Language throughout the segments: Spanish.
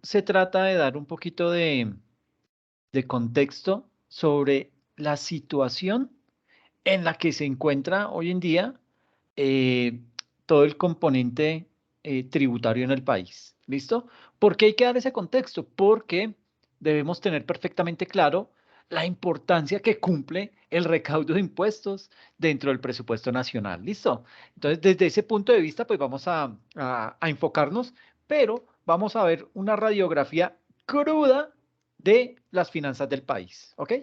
se trata de dar un poquito de contexto sobre la situación en la que se encuentra hoy en día eh, todo el componente tributario en el país. ¿Listo? ¿Por qué hay que dar ese contexto? Porque debemos tener perfectamente claro la importancia que cumple el recaudo de impuestos dentro del presupuesto nacional. ¿Listo? Entonces, desde ese punto de vista, pues vamos a enfocarnos, pero vamos a ver una radiografía cruda de las finanzas del país. ¿Ok?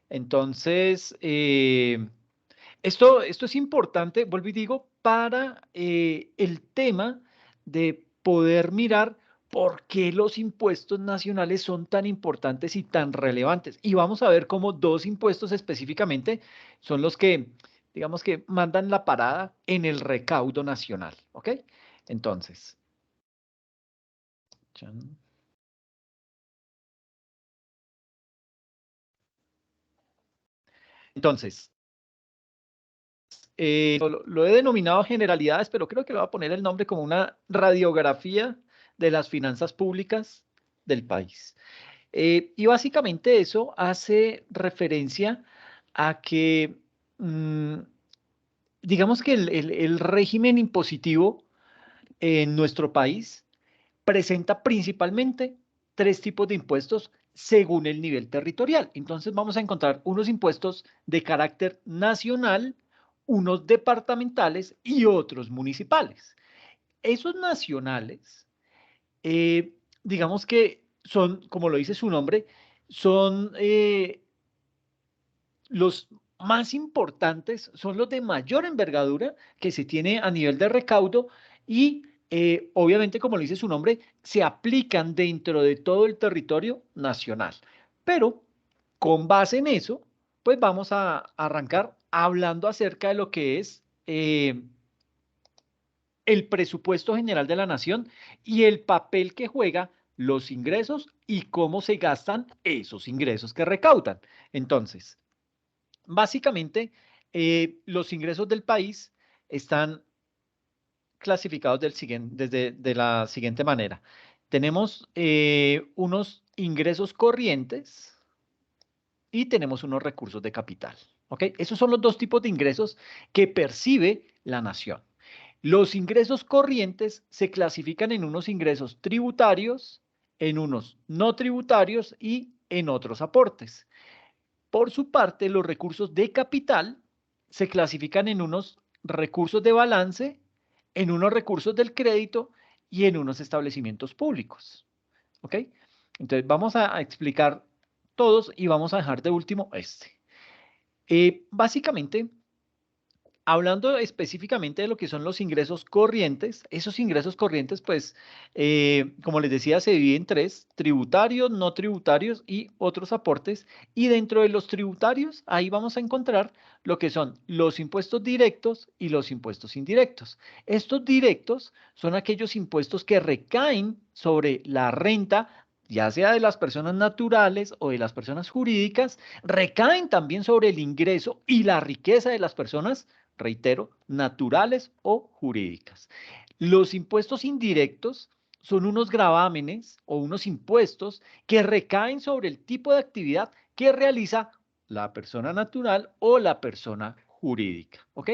Entonces, esto es importante, vuelvo y digo, para el tema de poder mirar por qué los impuestos nacionales son tan importantes y tan relevantes. Y vamos a ver cómo dos impuestos específicamente son los que, digamos que, mandan la parada en el recaudo nacional. ¿Ok? Entonces, chan. Entonces, lo he denominado generalidades, pero creo que le voy a poner el nombre como una radiografía de las finanzas públicas del país. Y básicamente eso hace referencia a que, mm, digamos que el régimen impositivo en nuestro país presenta principalmente tres tipos de impuestos según el nivel territorial. Entonces vamos a encontrar unos impuestos de carácter nacional, unos departamentales y otros municipales. Esos nacionales, eh, digamos que son, como lo dice su nombre, son los más importantes, son los de mayor envergadura que se tiene a nivel de recaudo y obviamente, como lo dice su nombre, se aplican dentro de todo el territorio nacional. Pero con base en eso, pues vamos a arrancar hablando acerca de lo que es el presupuesto general de la nación y el papel que juega los ingresos y cómo se gastan esos ingresos que recaudan. Entonces, básicamente, los ingresos del país están clasificados desde de la siguiente manera. Tenemos unos ingresos corrientes y tenemos unos recursos de capital. ¿Ok? Esos son los dos tipos de ingresos que percibe la nación. Los ingresos corrientes se clasifican en unos ingresos tributarios, en unos no tributarios y en otros aportes. Por su parte, los recursos de capital se clasifican en unos recursos de balance, en unos recursos del crédito y en unos establecimientos públicos. ¿Ok? Entonces vamos a explicar todos y vamos a dejar de último este. Básicamente, hablando específicamente de lo que son los ingresos corrientes, esos ingresos corrientes, pues, como les decía, se dividen en tres: tributarios, no tributarios y otros aportes. Y dentro de los tributarios, ahí vamos a encontrar lo que son los impuestos directos y los impuestos indirectos. Estos directos son aquellos impuestos que recaen sobre la renta, ya sea de las personas naturales o de las personas jurídicas, recaen también sobre el ingreso y la riqueza de las personas, reitero, naturales o jurídicas. Los impuestos indirectos son unos gravámenes o unos impuestos que recaen sobre el tipo de actividad que realiza la persona natural o la persona jurídica. ¿Ok?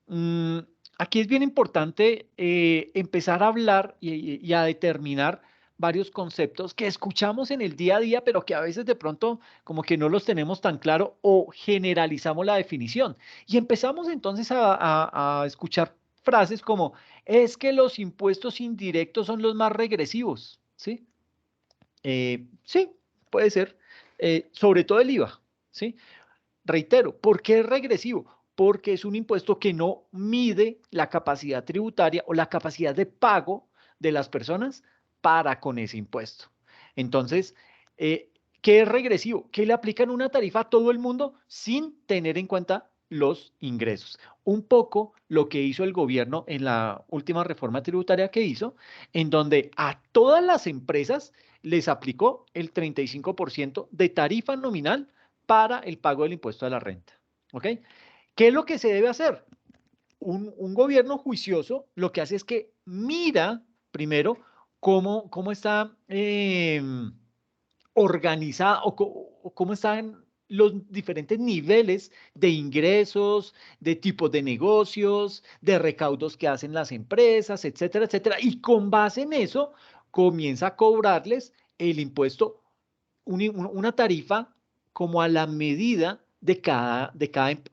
Mm, Aquí es bien importante empezar a hablar y a determinar varios conceptos que escuchamos en el día a día, pero que a veces de pronto como que no los tenemos tan claro o generalizamos la definición. Y empezamos entonces a escuchar frases como: es que los impuestos indirectos son los más regresivos, ¿sí? Sí, puede ser, sobre todo el IVA, ¿sí? Reitero, ¿por qué es regresivo? Porque es un impuesto que no mide la capacidad tributaria o la capacidad de pago de las personas para con ese impuesto. Entonces, eh, ¿qué es regresivo? Que le aplican una tarifa a todo el mundo sin tener en cuenta los ingresos. Un poco lo que hizo el gobierno en la última reforma tributaria que hizo, en donde a todas las empresas les aplicó el 35% de tarifa nominal para el pago del impuesto a la renta. ¿Ok? ¿Qué es lo que se debe hacer? Un gobierno juicioso lo que hace es que mira primero cómo está organizada o cómo están los diferentes niveles de ingresos, de tipos de negocios, de recaudos que hacen las empresas, etcétera, etcétera. Y con base en eso, comienza a cobrarles el impuesto, una tarifa como a la medida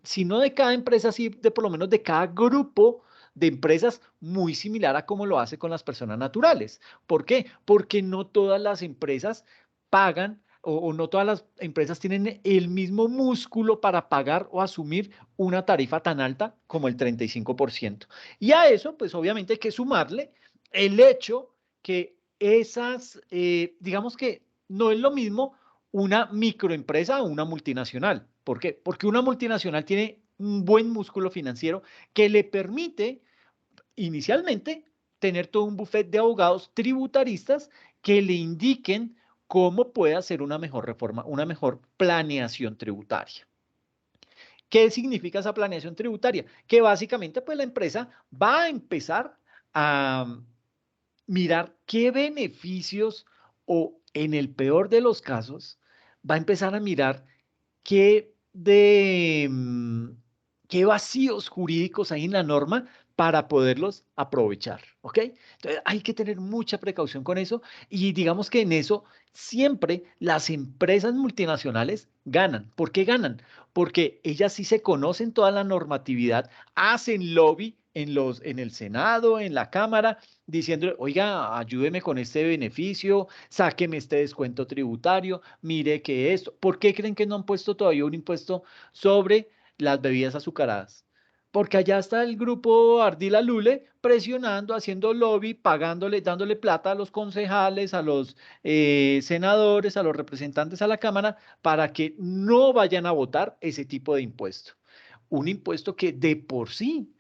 si no de cada empresa, sí de por lo menos de cada grupo de empresas, muy similar a como lo hace con las personas naturales. ¿Por qué? Porque no todas las empresas pagan o no todas las empresas tienen el mismo músculo para pagar o asumir una tarifa tan alta como el 35%. Y a eso, pues obviamente hay que sumarle el hecho que digamos que no es lo mismo una microempresa o una multinacional. ¿Por qué? Porque una multinacional tiene un buen músculo financiero que le permite inicialmente tener todo un buffet de abogados tributaristas que le indiquen cómo puede hacer una mejor reforma, una mejor planeación tributaria. ¿Qué significa esa planeación tributaria? Que básicamente pues la empresa va a empezar a mirar qué beneficios o en el peor de los casos va a empezar a mirar qué qué vacíos jurídicos hay en la norma para poderlos aprovechar, ¿ok? Entonces hay que tener mucha precaución con eso y digamos que en eso siempre las empresas multinacionales ganan. ¿Por qué ganan? Porque ellas sí se conocen toda la normatividad, hacen lobby en el Senado, en la Cámara, diciendo, oiga, ayúdeme con este beneficio, sáqueme este descuento tributario, mire que esto. ¿Por qué creen que no han puesto todavía un impuesto sobre las bebidas azucaradas? Porque allá está el grupo Ardila Lule presionando, haciendo lobby, pagándole, dándole plata a los concejales, a los senadores, a los representantes a la Cámara, para que no vayan a votar ese tipo de impuesto. Un impuesto que de por sí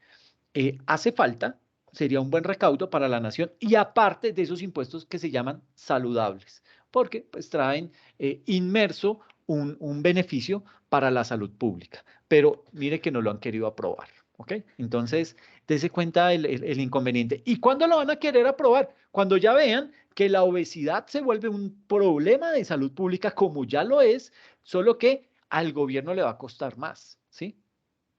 hace falta, sería un buen recaudo para la nación y aparte de esos impuestos que se llaman saludables, porque pues traen inmerso un beneficio para la salud pública. Pero mire que no lo han querido aprobar, ¿ok? Entonces, dése cuenta el inconveniente. ¿Y cuándo lo van a querer aprobar? Cuando ya vean que la obesidad se vuelve un problema de salud pública como ya lo es, solo que al gobierno le va a costar más, ¿sí?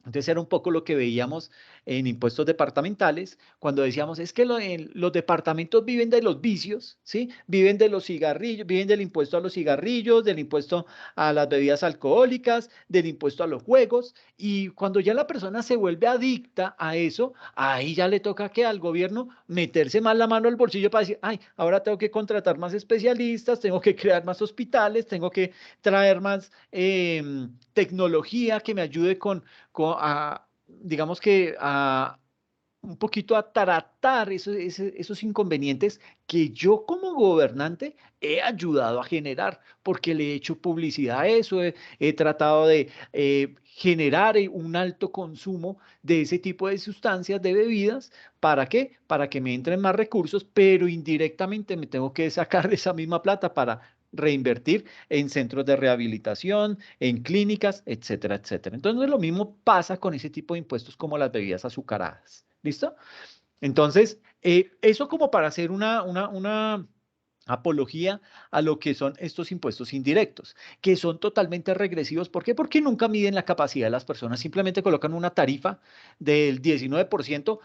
Entonces era un poco lo que veíamos en impuestos departamentales, cuando decíamos, es que los departamentos viven de los vicios, ¿sí? Viven de los cigarrillos, viven del impuesto a los cigarrillos, del impuesto a las bebidas alcohólicas, del impuesto a los juegos, y cuando ya la persona se vuelve adicta a eso, ahí ya le toca que al gobierno meterse más la mano al bolsillo para decir, ay, ahora tengo que contratar más especialistas, tengo que crear más hospitales, tengo que traer más tecnología que me ayude digamos que un poquito a tratar esos inconvenientes que yo como gobernante he ayudado a generar, porque le he hecho publicidad a eso, he tratado de generar un alto consumo de ese tipo de sustancias, de bebidas. ¿Para qué? Para que me entren más recursos, pero indirectamente me tengo que sacar esa misma plata para reinvertir en centros de rehabilitación, en clínicas, etcétera, etcétera. Entonces, lo mismo pasa con ese tipo de impuestos como las bebidas azucaradas. ¿Listo? Entonces, eso como para hacer una apología a lo que son estos impuestos indirectos, que son totalmente regresivos. ¿Por qué? Porque nunca miden la capacidad de las personas, simplemente colocan una tarifa del 19%.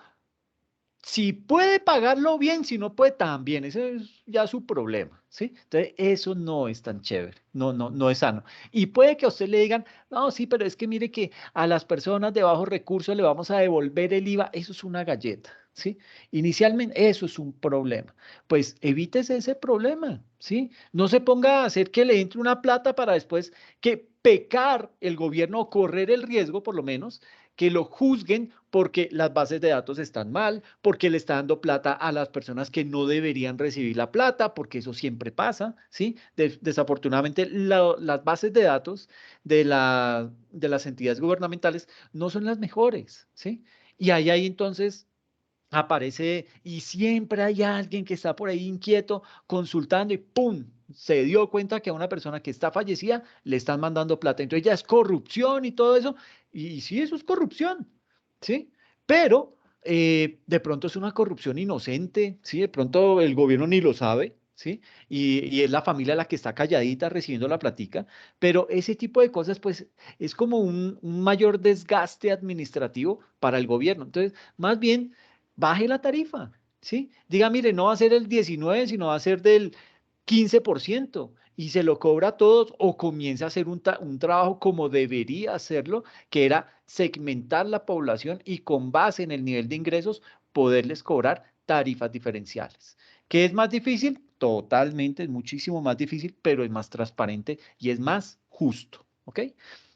Si puede pagarlo bien, si no puede también, ese es ya su problema, ¿sí? Entonces, eso no es tan chévere, no es sano. Y puede que a usted le digan, no, sí, pero es que mire que a las personas de bajos recursos le vamos a devolver el IVA, eso es una galleta, ¿sí? Inicialmente, eso es un problema. Pues evítese ese problema, ¿sí? No se ponga a hacer que le entre una plata para después que pecar el gobierno o correr el riesgo, por lo menos, que lo juzguen porque las bases de datos están mal, porque le está dando plata a las personas que no deberían recibir la plata, porque eso siempre pasa, ¿sí? Desafortunadamente, las bases de datos de las entidades gubernamentales no son las mejores, ¿sí? Y ahí entonces aparece y siempre hay alguien que está por ahí inquieto consultando y ¡pum! Se dio cuenta que a una persona que está fallecida le están mandando plata. Entonces ya es corrupción y todo eso. Y sí, eso es corrupción, ¿sí? Pero de pronto es una corrupción inocente, ¿sí? De pronto el gobierno ni lo sabe, ¿sí? Y es la familia la que está calladita recibiendo la platica, pero ese tipo de cosas, pues, es como un mayor desgaste administrativo para el gobierno. Entonces, más bien, baje la tarifa, ¿sí? Diga, mire, no va a ser el 19, sino va a ser del 15% y se lo cobra a todos o comienza a hacer un trabajo como debería hacerlo, que era segmentar la población y con base en el nivel de ingresos poderles cobrar tarifas diferenciales. ¿Qué es más difícil? Totalmente, es muchísimo más difícil, pero es más transparente y es más justo. ¿Ok?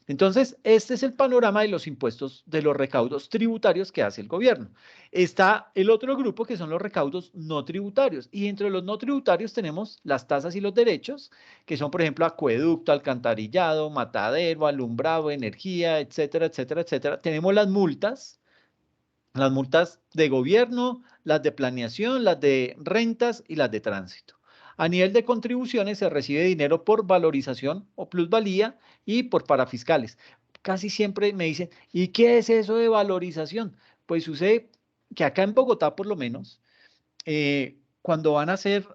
Entonces, este es el panorama de los impuestos, de los recaudos tributarios que hace el gobierno. Está el otro grupo que son los recaudos no tributarios. Y entre los no tributarios tenemos las tasas y los derechos, que son, por ejemplo, acueducto, alcantarillado, matadero, alumbrado, energía, etcétera, etcétera, etcétera. Tenemos las multas de gobierno, las de planeación, las de rentas y las de tránsito. A nivel de contribuciones se recibe dinero por valorización o plusvalía y por parafiscales. Casi siempre me dicen, ¿y qué es eso de valorización? Pues sucede que acá en Bogotá, por lo menos, cuando van a hacer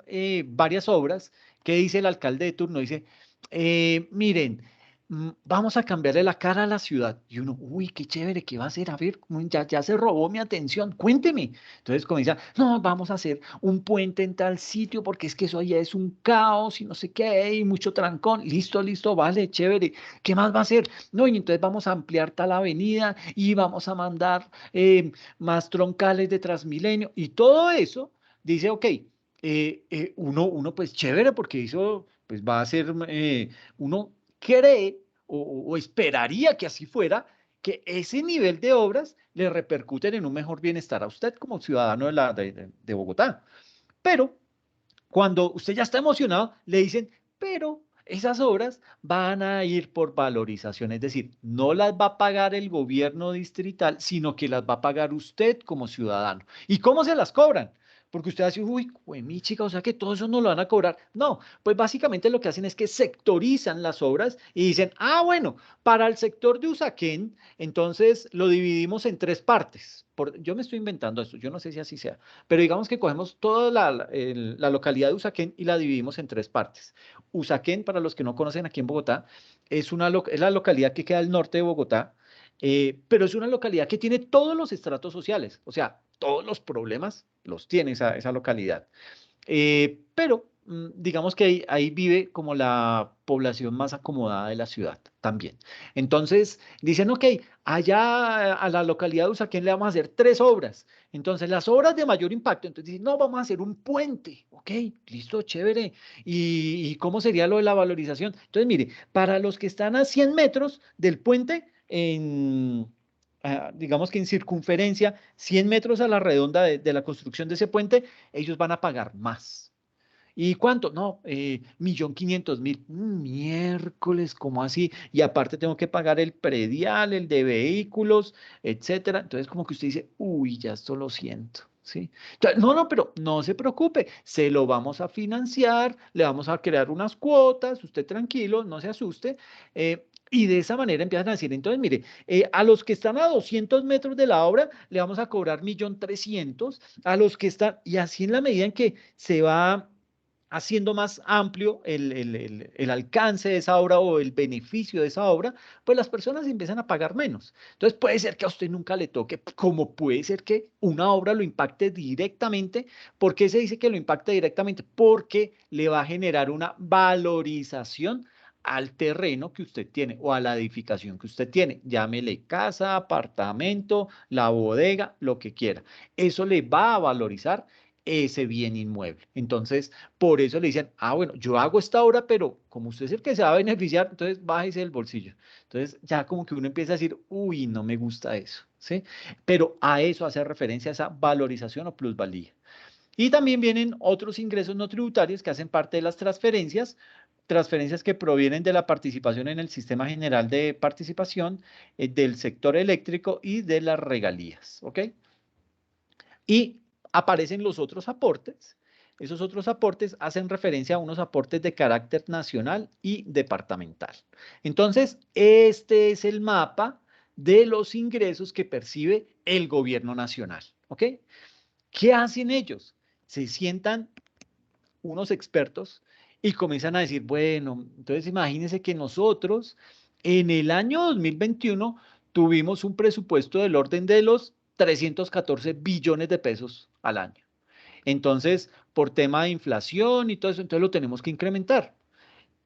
varias obras, ¿qué dice el alcalde de turno? Dice, miren, vamos a cambiarle la cara a la ciudad. Y uno, uy, qué chévere, ¿qué va a hacer? A ver, ya se robó mi atención, cuénteme. Entonces comienza, no, vamos a hacer un puente en tal sitio porque es que eso allá es un caos y no sé qué, y mucho trancón. Listo, listo, vale, chévere. ¿Qué más va a hacer? No, y entonces vamos a ampliar tal avenida y vamos a mandar más troncales de Transmilenio y todo eso dice, ok, uno pues chévere porque eso pues va a ser, uno cree o esperaría que así fuera, que ese nivel de obras le repercuten en un mejor bienestar a usted como ciudadano de Bogotá. Pero cuando usted ya está emocionado, le dicen, pero esas obras van a ir por valorización, es decir, no las va a pagar el gobierno distrital, sino que las va a pagar usted como ciudadano. ¿Y cómo se las cobran? Porque usted dice, uy, mi chica, o sea que todo eso no lo van a cobrar. No, pues básicamente lo que hacen es que sectorizan las obras y dicen, ah, bueno, para el sector de Usaquén, entonces lo dividimos en tres partes. Yo me estoy inventando esto, yo no sé si así sea. Pero digamos que cogemos toda la localidad de Usaquén y la dividimos en tres partes. Usaquén, para los que no conocen aquí en Bogotá, es la localidad que queda al norte de Bogotá, pero es una localidad que tiene todos los estratos sociales, o sea, todos los problemas los tiene esa localidad. Pero digamos que ahí vive como la población más acomodada de la ciudad también. Entonces dicen, ok, allá a la localidad de Usaquén le vamos a hacer tres obras. Entonces las obras de mayor impacto, entonces dicen, no, vamos a hacer un puente. Ok, listo, chévere. ¿Y cómo sería lo de la valorización? Entonces, mire, para los que están a 100 metros del puente, digamos que en circunferencia, 100 metros a la redonda de la construcción de ese puente, ellos van a pagar más. ¿Y cuánto? No, 1.500.000. Miércoles, ¿cómo así? Y aparte tengo que pagar el predial, el de vehículos, etcétera. Entonces, como que usted dice, uy, ya esto lo siento. ¿Sí? Entonces, no, no, pero no se preocupe, se lo vamos a financiar, le vamos a crear unas cuotas, usted tranquilo, no se asuste. Y de esa manera empiezan a decir, entonces, mire, a los que están a 200 metros de la obra, le vamos a cobrar 1.300.000, a los que están, y así en la medida en que se va haciendo más amplio el alcance de esa obra o el beneficio de esa obra, pues las personas empiezan a pagar menos. Entonces puede ser que a usted nunca le toque, como puede ser que una obra lo impacte directamente. ¿Por qué se dice que lo impacta directamente? Porque le va a generar una valorización al terreno que usted tiene o a la edificación que usted tiene. Llámele casa, apartamento, la bodega, lo que quiera. Eso le va a valorizar ese bien inmueble. Entonces, por eso le dicen, ah, bueno, yo hago esta obra, pero como usted es el que se va a beneficiar, entonces bájese del bolsillo. Entonces, ya como que uno empieza a decir, uy, no me gusta eso, ¿sí? Pero a eso hace referencia a esa valorización o plusvalía. Y también vienen otros ingresos no tributarios que hacen parte de las transferencias que provienen de la participación en el Sistema General de Participación, del sector eléctrico y de las regalías, ¿ok? Y aparecen los otros aportes. Esos otros aportes hacen referencia a unos aportes de carácter nacional y departamental. Entonces, este es el mapa de los ingresos que percibe el gobierno nacional. ¿ok? ¿Qué hacen ellos? Se sientan unos expertos y comienzan a decir, bueno, entonces imagínense que nosotros en el año 2021 tuvimos un presupuesto del orden de los 314 billones de pesos al año. Entonces, por tema de inflación y todo eso, entonces lo tenemos que incrementar.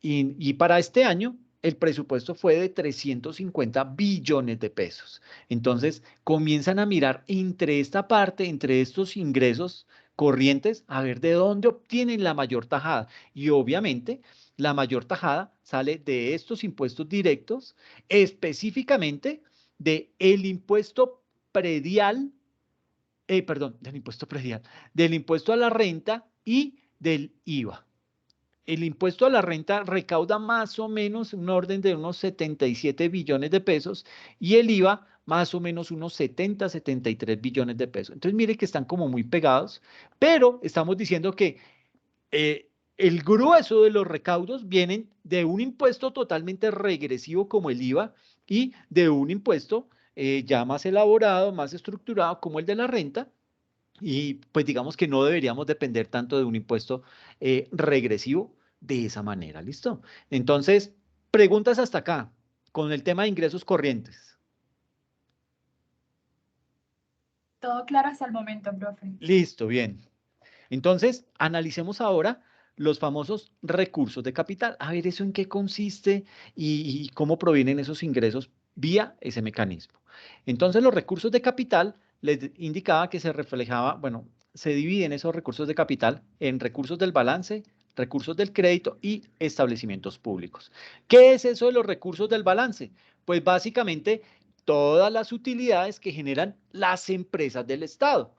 Y para este año, el presupuesto fue de 350 billones de pesos. Entonces, comienzan a mirar entre esta parte, entre estos ingresos corrientes, a ver de dónde obtienen la mayor tajada. Y obviamente, la mayor tajada sale de estos impuestos directos, específicamente de el impuesto predial, perdón, del impuesto predial, del impuesto a la renta y del IVA. El impuesto a la renta recauda más o menos un orden de unos 77 billones de pesos y el IVA más o menos unos 70, 73 billones de pesos. Entonces, mire que están como muy pegados, pero estamos diciendo que el grueso de los recaudos vienen de un impuesto totalmente regresivo como el IVA y de un impuesto ya más elaborado, más estructurado como el de la renta. Y pues digamos que no deberíamos depender tanto de un impuesto regresivo de esa manera, ¿listo? Entonces, preguntas hasta acá con el tema de ingresos corrientes. Todo claro hasta el momento, profe. Listo, bien. Entonces, analicemos ahora los famosos recursos de capital. A ver, ¿eso en qué consiste y cómo provienen esos ingresos vía ese mecanismo? Entonces, los recursos de capital les indicaba que se reflejaba, bueno, se dividen esos recursos de capital en recursos del balance, recursos del crédito y establecimientos públicos. ¿Qué es eso de los recursos del balance? Pues básicamente todas las utilidades que generan las empresas del Estado.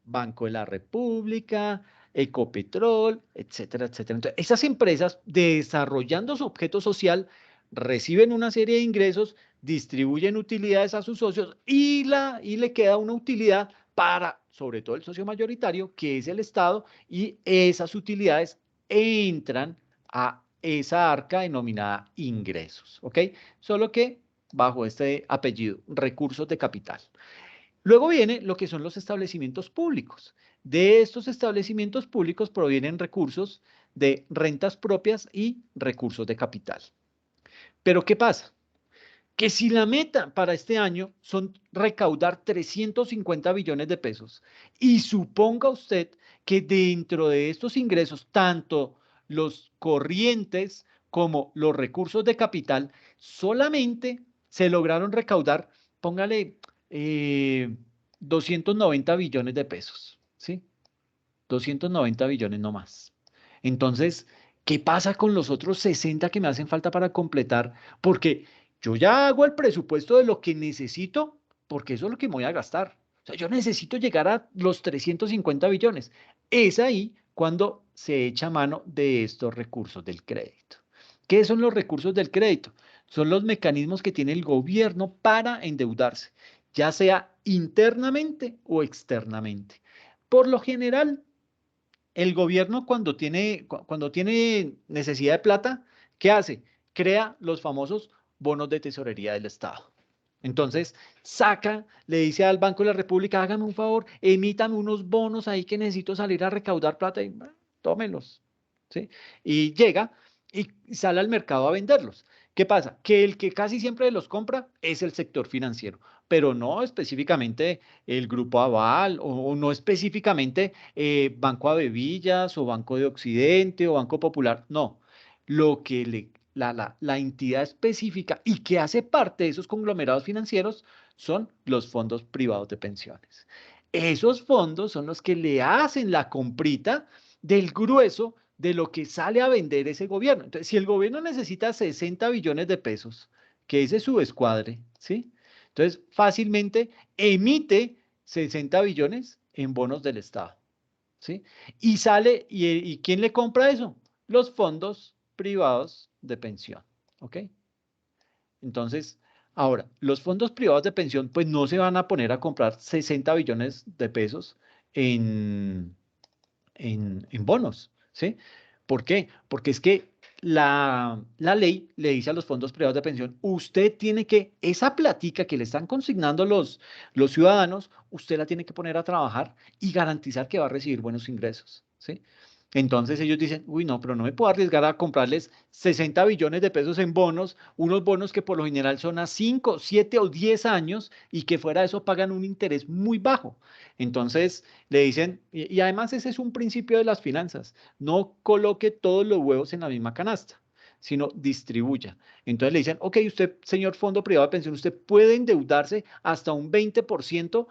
Banco de la República, Ecopetrol, etcétera, etcétera. Entonces, esas empresas, desarrollando su objeto social, reciben una serie de ingresos, distribuyen utilidades a sus socios y le queda una utilidad para, sobre todo el socio mayoritario, que es el Estado, y esas utilidades entran a esa arca denominada ingresos, ¿ok? Solo que bajo este apellido, recursos de capital. Luego viene lo que son los establecimientos públicos. De estos establecimientos públicos provienen recursos de rentas propias y recursos de capital. Pero ¿qué pasa? Que si la meta para este año son recaudar 350 billones de pesos y suponga usted que dentro de estos ingresos, tanto los corrientes como los recursos de capital, solamente se lograron recaudar, póngale, eh, 290 billones de pesos, ¿sí? 290 billones no más. Entonces, ¿qué pasa con los otros 60 que me hacen falta para completar? Porque yo ya hago el presupuesto de lo que necesito, porque eso es lo que me voy a gastar. O sea, yo necesito llegar a los 350 billones. Es ahí cuando se echa mano de estos recursos del crédito. ¿Qué son los recursos del crédito? Son los mecanismos que tiene el gobierno para endeudarse, ya sea internamente o externamente. Por lo general, el gobierno cuando tiene necesidad de plata, ¿qué hace? Crea los famosos bonos de tesorería del Estado. Entonces, saca, le dice al Banco de la República, hágame un favor, emítame unos bonos ahí que necesito salir a recaudar plata y tómenlos. ¿Sí? Y llega y sale al mercado a venderlos. ¿Qué pasa? Que el que casi siempre los compra es el sector financiero, pero no específicamente el Grupo Aval o no específicamente Banco Avevillas o Banco de Occidente o Banco Popular. No, lo que la entidad específica y que hace parte de esos conglomerados financieros son los fondos privados de pensiones. Esos fondos son los que le hacen la comprita del grueso de lo que sale a vender ese gobierno. Entonces, si el gobierno necesita 60 billones de pesos, que ese es su escuadre, ¿sí? Entonces, fácilmente emite 60 billones en bonos del Estado, ¿sí? Y sale, ¿y quién le compra eso? Los fondos privados de pensión, ¿ok? Entonces, ahora, los fondos privados de pensión, pues no se van a poner a comprar 60 billones de pesos en, en bonos, ¿sí? ¿Por qué? Porque es que la ley le dice a los fondos privados de pensión, usted tiene que, esa platica que le están consignando los ciudadanos, usted la tiene que poner a trabajar y garantizar que va a recibir buenos ingresos, ¿sí? Entonces ellos dicen, uy, no, pero no me puedo arriesgar a comprarles 60 billones de pesos en bonos, unos bonos que por lo general son a 5, 7 o 10 años y que fuera de eso pagan un interés muy bajo. Entonces le dicen, y además ese es un principio de las finanzas, no coloque todos los huevos en la misma canasta, sino distribuya. Entonces le dicen, ok, usted, señor fondo privado de pensión, usted puede endeudarse hasta un 20%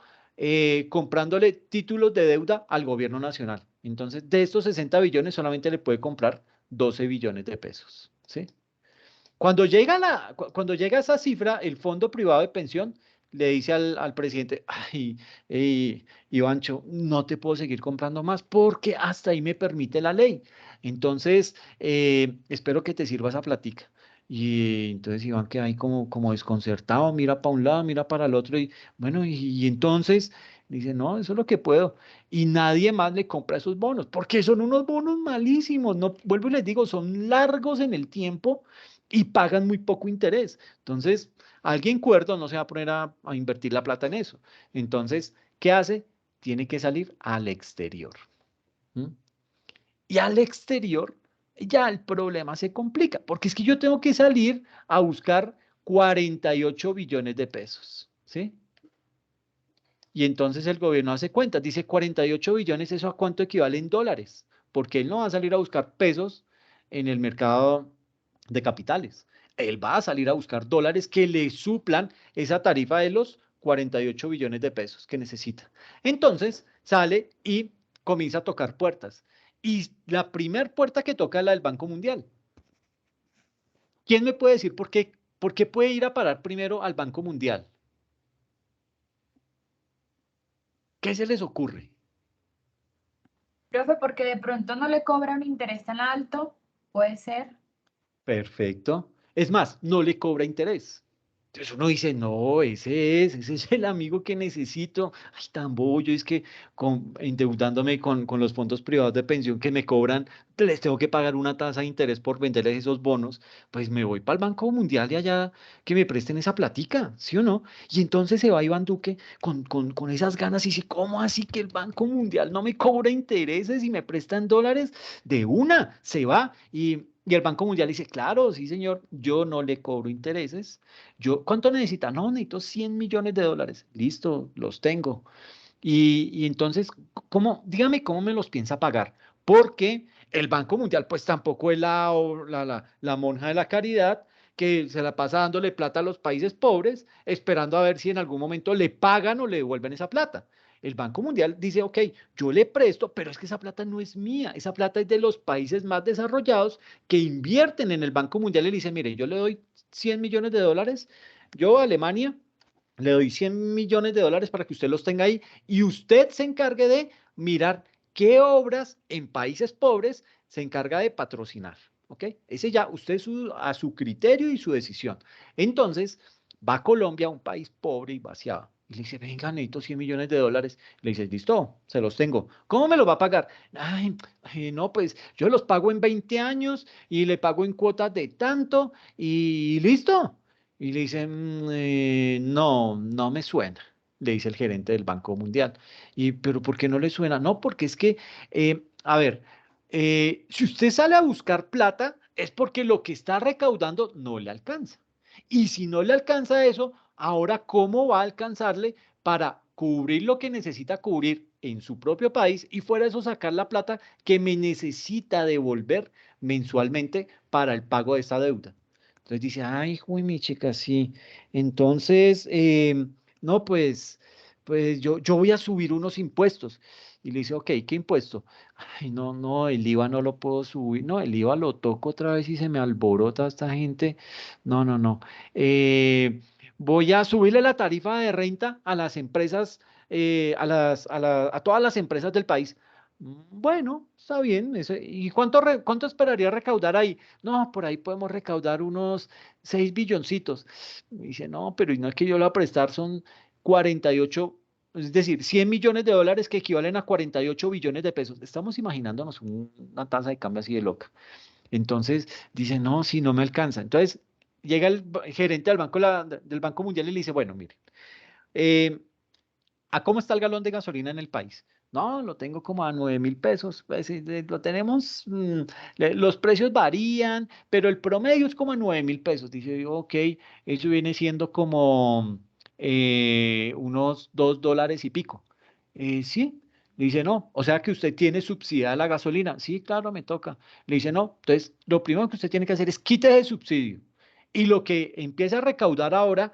comprándole títulos de deuda al gobierno nacional. Entonces, de estos 60 billones solamente le puede comprar 12 billones de pesos, ¿sí? Cuando llega esa cifra, el fondo privado de pensión le dice al presidente, ay, Ivancho, no te puedo seguir comprando más porque hasta ahí me permite la ley. Entonces, espero que te sirva esa platica. Y entonces Iván queda ahí como desconcertado, mira para un lado, mira para el otro y bueno, y entonces dice, no, eso es lo que puedo. Y nadie más le compra esos bonos, porque son unos bonos malísimos, no, vuelvo y les digo, son largos en el tiempo y pagan muy poco interés. Entonces, alguien cuerdo no se va a poner a invertir la plata en eso. Entonces, ¿qué hace? Tiene que salir al exterior. ¿Mm? Y al exterior ya el problema se complica, porque es que yo tengo que salir a buscar 48 billones de pesos, ¿sí? Y entonces el gobierno hace cuentas, dice 48 billones, ¿eso a cuánto equivale en dólares? Porque él no va a salir a buscar pesos en el mercado de capitales. Él va a salir a buscar dólares que le suplan esa tarifa de los 48 billones de pesos que necesita. Entonces sale y comienza a tocar puertas. Y la primer puerta que toca es la del Banco Mundial. ¿Quién me puede decir por qué puede ir a parar primero al Banco Mundial? ¿Qué se les ocurre? Profe, porque de pronto no le cobra un interés tan alto, puede ser. Perfecto. Es más, no le cobra interés. Entonces uno dice, no, ese es el amigo que necesito. Ay, tan bobo, yo es que endeudándome con los fondos privados de pensión que me cobran, les tengo que pagar una tasa de interés por venderles esos bonos, pues me voy para el Banco Mundial y allá que me presten esa platica, ¿sí o no? Y entonces se va Iván Duque con esas ganas y dice, ¿cómo así que el Banco Mundial no me cobra intereses y me prestan dólares? De una, se va y el Banco Mundial dice, claro, sí, señor, yo no le cobro intereses. ¿Cuánto necesita? No, necesito 100 millones de dólares. Listo, los tengo. Y entonces, dígame cómo me los piensa pagar. Porque el Banco Mundial, pues tampoco es la monja de la caridad que se la pasa dándole plata a los países pobres, esperando a ver si en algún momento le pagan o le devuelven esa plata. El Banco Mundial dice, ok, yo le presto, pero es que esa plata no es mía, esa plata es de los países más desarrollados que invierten en el Banco Mundial y le dice, mire, yo le doy 100 millones de dólares, yo a Alemania le doy 100 millones de dólares para que usted los tenga ahí y usted se encargue de mirar qué obras en países pobres se encarga de patrocinar. ¿Ok? Ese ya, usted a su criterio y su decisión. Entonces, va a Colombia, un país pobre y vaciado. Y le dice, venga, necesito 100 millones de dólares. Le dice, listo, se los tengo. ¿Cómo me los va a pagar? Ay, no, pues yo los pago en 20 años y le pago en cuotas de tanto y listo. Y le dicen, no, no me suena, le dice el gerente del Banco Mundial. Pero ¿por qué no le suena? No, porque es que, a ver, si usted sale a buscar plata, es porque lo que está recaudando no le alcanza. Y si no le alcanza eso, ahora, ¿cómo va a alcanzarle para cubrir lo que necesita cubrir en su propio país y fuera de eso sacar la plata que me necesita devolver mensualmente para el pago de esa deuda? Entonces dice, ay, uy, mi chica, sí. Entonces, no, pues yo voy a subir unos impuestos. Y le dice, ok, ¿qué impuesto? Ay, no, no, el IVA no lo puedo subir. No, el IVA lo toco otra vez y se me alborota esta gente. No, no, no. Voy a subirle la tarifa de renta a las empresas, a todas las empresas del país. Bueno, está bien. ¿Y cuánto esperaría recaudar ahí? No, por ahí podemos recaudar unos 6 billoncitos. Y dice, no, pero no es que yo le voy a prestar, son 48, es decir, 100 millones de dólares que equivalen a 48 billones de pesos. Estamos imaginándonos una tasa de cambio así de loca. Entonces dice, no, si no me alcanza. Entonces llega el gerente del del Banco Mundial y le dice, bueno, mire, eh, ¿a cómo está el galón de gasolina en el país? No, lo tengo como a 9.000 pesos. Pues, lo tenemos, los precios varían, pero el promedio es como a 9.000 pesos. Dice, yo, ok, eso viene siendo como unos $2 y pico. Sí. Le dice, no, o sea que usted tiene subsidiada la gasolina. Sí, claro, me toca. Le dice, no, entonces lo primero que usted tiene que hacer es quite ese subsidio. Y lo que empieza a recaudar ahora,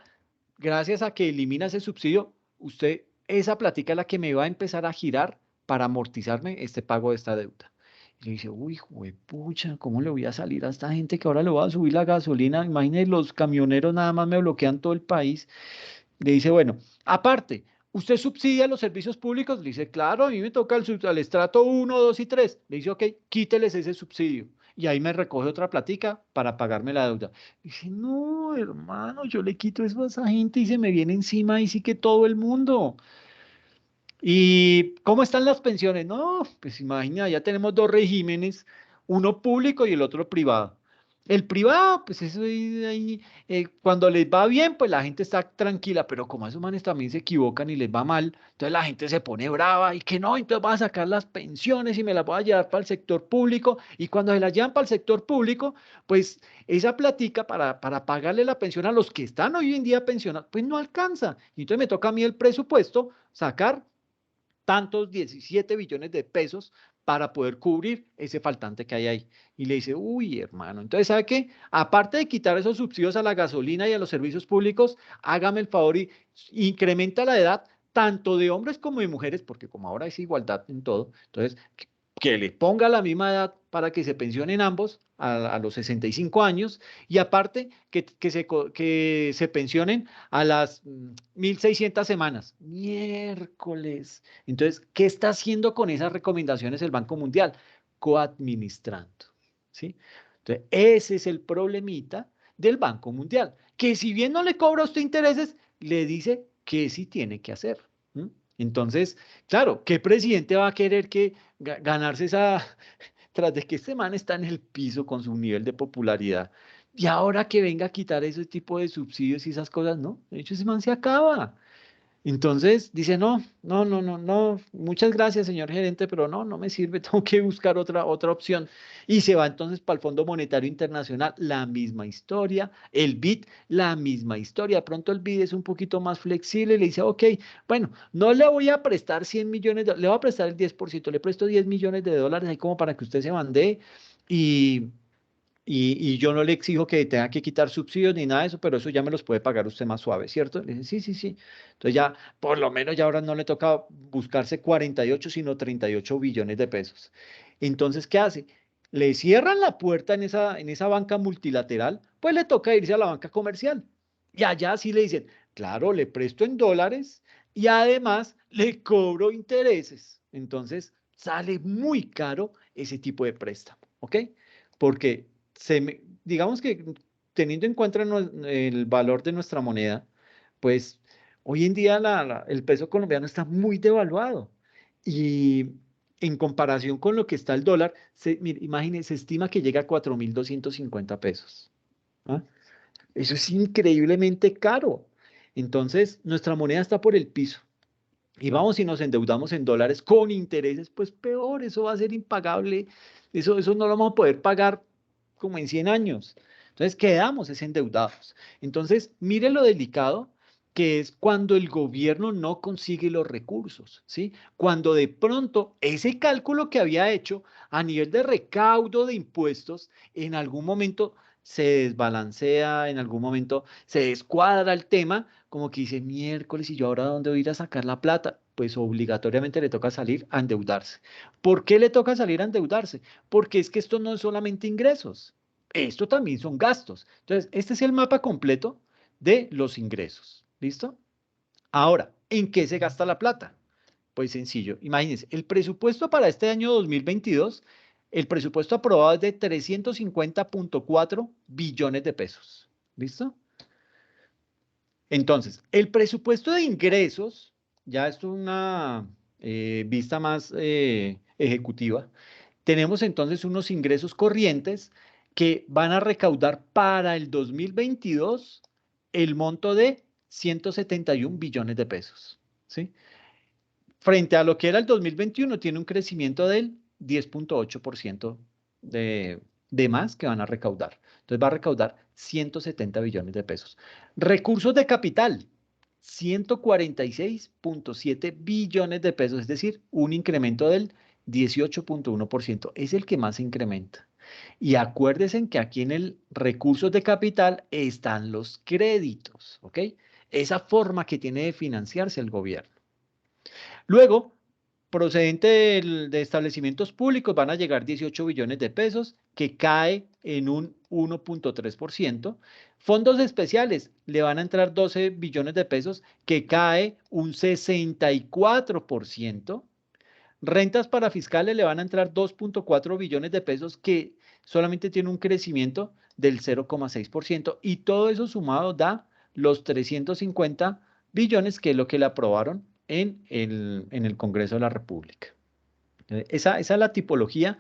gracias a que elimina ese subsidio, usted, esa plática es la que me va a empezar a girar para amortizarme este pago de esta deuda. Y le dice, uy, pucha, ¿cómo le voy a salir a esta gente que ahora le voy a subir la gasolina? Imagínense, los camioneros nada más me bloquean todo el país. Le dice, bueno, aparte, ¿usted subsidia los servicios públicos? Le dice, claro, a mí me toca al estrato 1, 2 y 3. Le dice, ok, quíteles ese subsidio. Y ahí me recoge otra platica para pagarme la deuda. Dice, no, hermano, yo le quito eso a esa gente y se me viene encima y sí que todo el mundo. ¿Y cómo están las pensiones? No, pues imagina, ya tenemos dos regímenes, uno público y el otro privado. El privado, pues eso ahí, cuando les va bien, pues la gente está tranquila, pero como esos manes también se equivocan y les va mal, entonces la gente se pone brava y que no, entonces va a sacar las pensiones y me las voy a llevar para el sector público. Y cuando se las llevan para el sector público, pues esa platica para pagarle la pensión a los que están hoy en día pensionados, pues no alcanza. Y entonces me toca a mí el presupuesto sacar tantos 17 billones de pesos para poder cubrir ese faltante que hay ahí. Y le dice, uy, hermano, entonces, ¿sabe qué? Aparte de quitar esos subsidios a la gasolina y a los servicios públicos, hágame el favor y incrementa la edad tanto de hombres como de mujeres, porque como ahora es igualdad en todo, entonces, que le ponga la misma edad para que se pensionen ambos a los 65 años y aparte que se pensionen a las 1.600 semanas. Miércoles. Entonces, ¿qué está haciendo con esas recomendaciones el Banco Mundial? Coadministrando, ¿sí? Entonces, ese es el problemita del Banco Mundial, que si bien no le cobra a usted intereses, le dice que sí tiene que hacer. ¿M? Entonces, claro, ¿qué presidente va a querer que ganarse esa, tras de que este man está en el piso con su nivel de popularidad, y ahora que venga a quitar ese tipo de subsidios y esas cosas, no, de hecho ese man se acaba. Entonces dice, no, no, no, no, no, muchas gracias, señor gerente, pero no, no me sirve, tengo que buscar otra opción. Y se va entonces para el Fondo Monetario Internacional, la misma historia, el BID, la misma historia. De pronto el BID es un poquito más flexible, le dice, ok, bueno, no le voy a prestar 100 millones, le voy a prestar el 10%, le presto 10 millones de dólares ahí como para que usted se mande y y yo no le exijo que tenga que quitar subsidios ni nada de eso, pero eso ya me los puede pagar usted más suave, ¿cierto? Le dije, sí, sí, sí. Entonces ya, por lo menos ya ahora no le toca buscarse 48, sino 38 billones de pesos. Entonces, ¿qué hace? Le cierran la puerta en esa banca multilateral, pues le toca irse a la banca comercial. Y allá sí le dicen, claro, le presto en dólares y además le cobro intereses. Entonces, sale muy caro ese tipo de préstamo, ¿ok? Porque digamos que teniendo en cuenta el valor de nuestra moneda, pues hoy en día el peso colombiano está muy devaluado y en comparación con lo que está el dólar, mire, imagínense, se estima que llega a 4.250 pesos. ¿Ah? Eso es increíblemente caro. Entonces, nuestra moneda está por el piso. Y vamos, si nos endeudamos en dólares con intereses, pues peor, eso va a ser impagable, eso no lo vamos a poder pagar como en 100 años. Entonces quedamos es endeudados. Entonces, mire lo delicado que es cuando el gobierno no consigue los recursos, ¿sí? Cuando de pronto ese cálculo que había hecho a nivel de recaudo de impuestos, en algún momento se desbalancea, en algún momento se descuadra el tema, como que dice, miércoles, ¿y yo ahora dónde voy a ir a sacar la plata? Pues obligatoriamente le toca salir a endeudarse. ¿Por qué le toca salir a endeudarse? Porque es que esto no es solamente ingresos, esto también son gastos. Entonces, este es el mapa completo de los ingresos. ¿Listo? Ahora, ¿en qué se gasta la plata? Pues sencillo, imagínense, el presupuesto para este año 2022, el presupuesto aprobado es de 350.4 billones de pesos. ¿Listo? Entonces, el presupuesto de ingresos, ya esto es una vista más ejecutiva, tenemos entonces unos ingresos corrientes que van a recaudar para el 2022 el monto de 171 billones de pesos, ¿sí? Frente a lo que era el 2021, tiene un crecimiento del 10.8% de más que van a recaudar. Entonces va a recaudar 170 billones de pesos. Recursos de capital, 146.7 billones de pesos, es decir, un incremento del 18.1%. Es el que más incrementa. Y acuérdense que aquí en el recursos de capital están los créditos, ¿ok? Esa forma que tiene de financiarse el gobierno. Luego, procedente de establecimientos públicos, van a llegar 18 billones de pesos, que cae en un 1.3%. Fondos especiales, le van a entrar 12 billones de pesos, que cae un 64%. Rentas para fiscales le van a entrar 2.4 billones de pesos, que solamente tiene un crecimiento del 0.6%. Y todo eso sumado da los 350 billones, que es lo que le aprobaron en el Congreso de la República. Esa es la tipología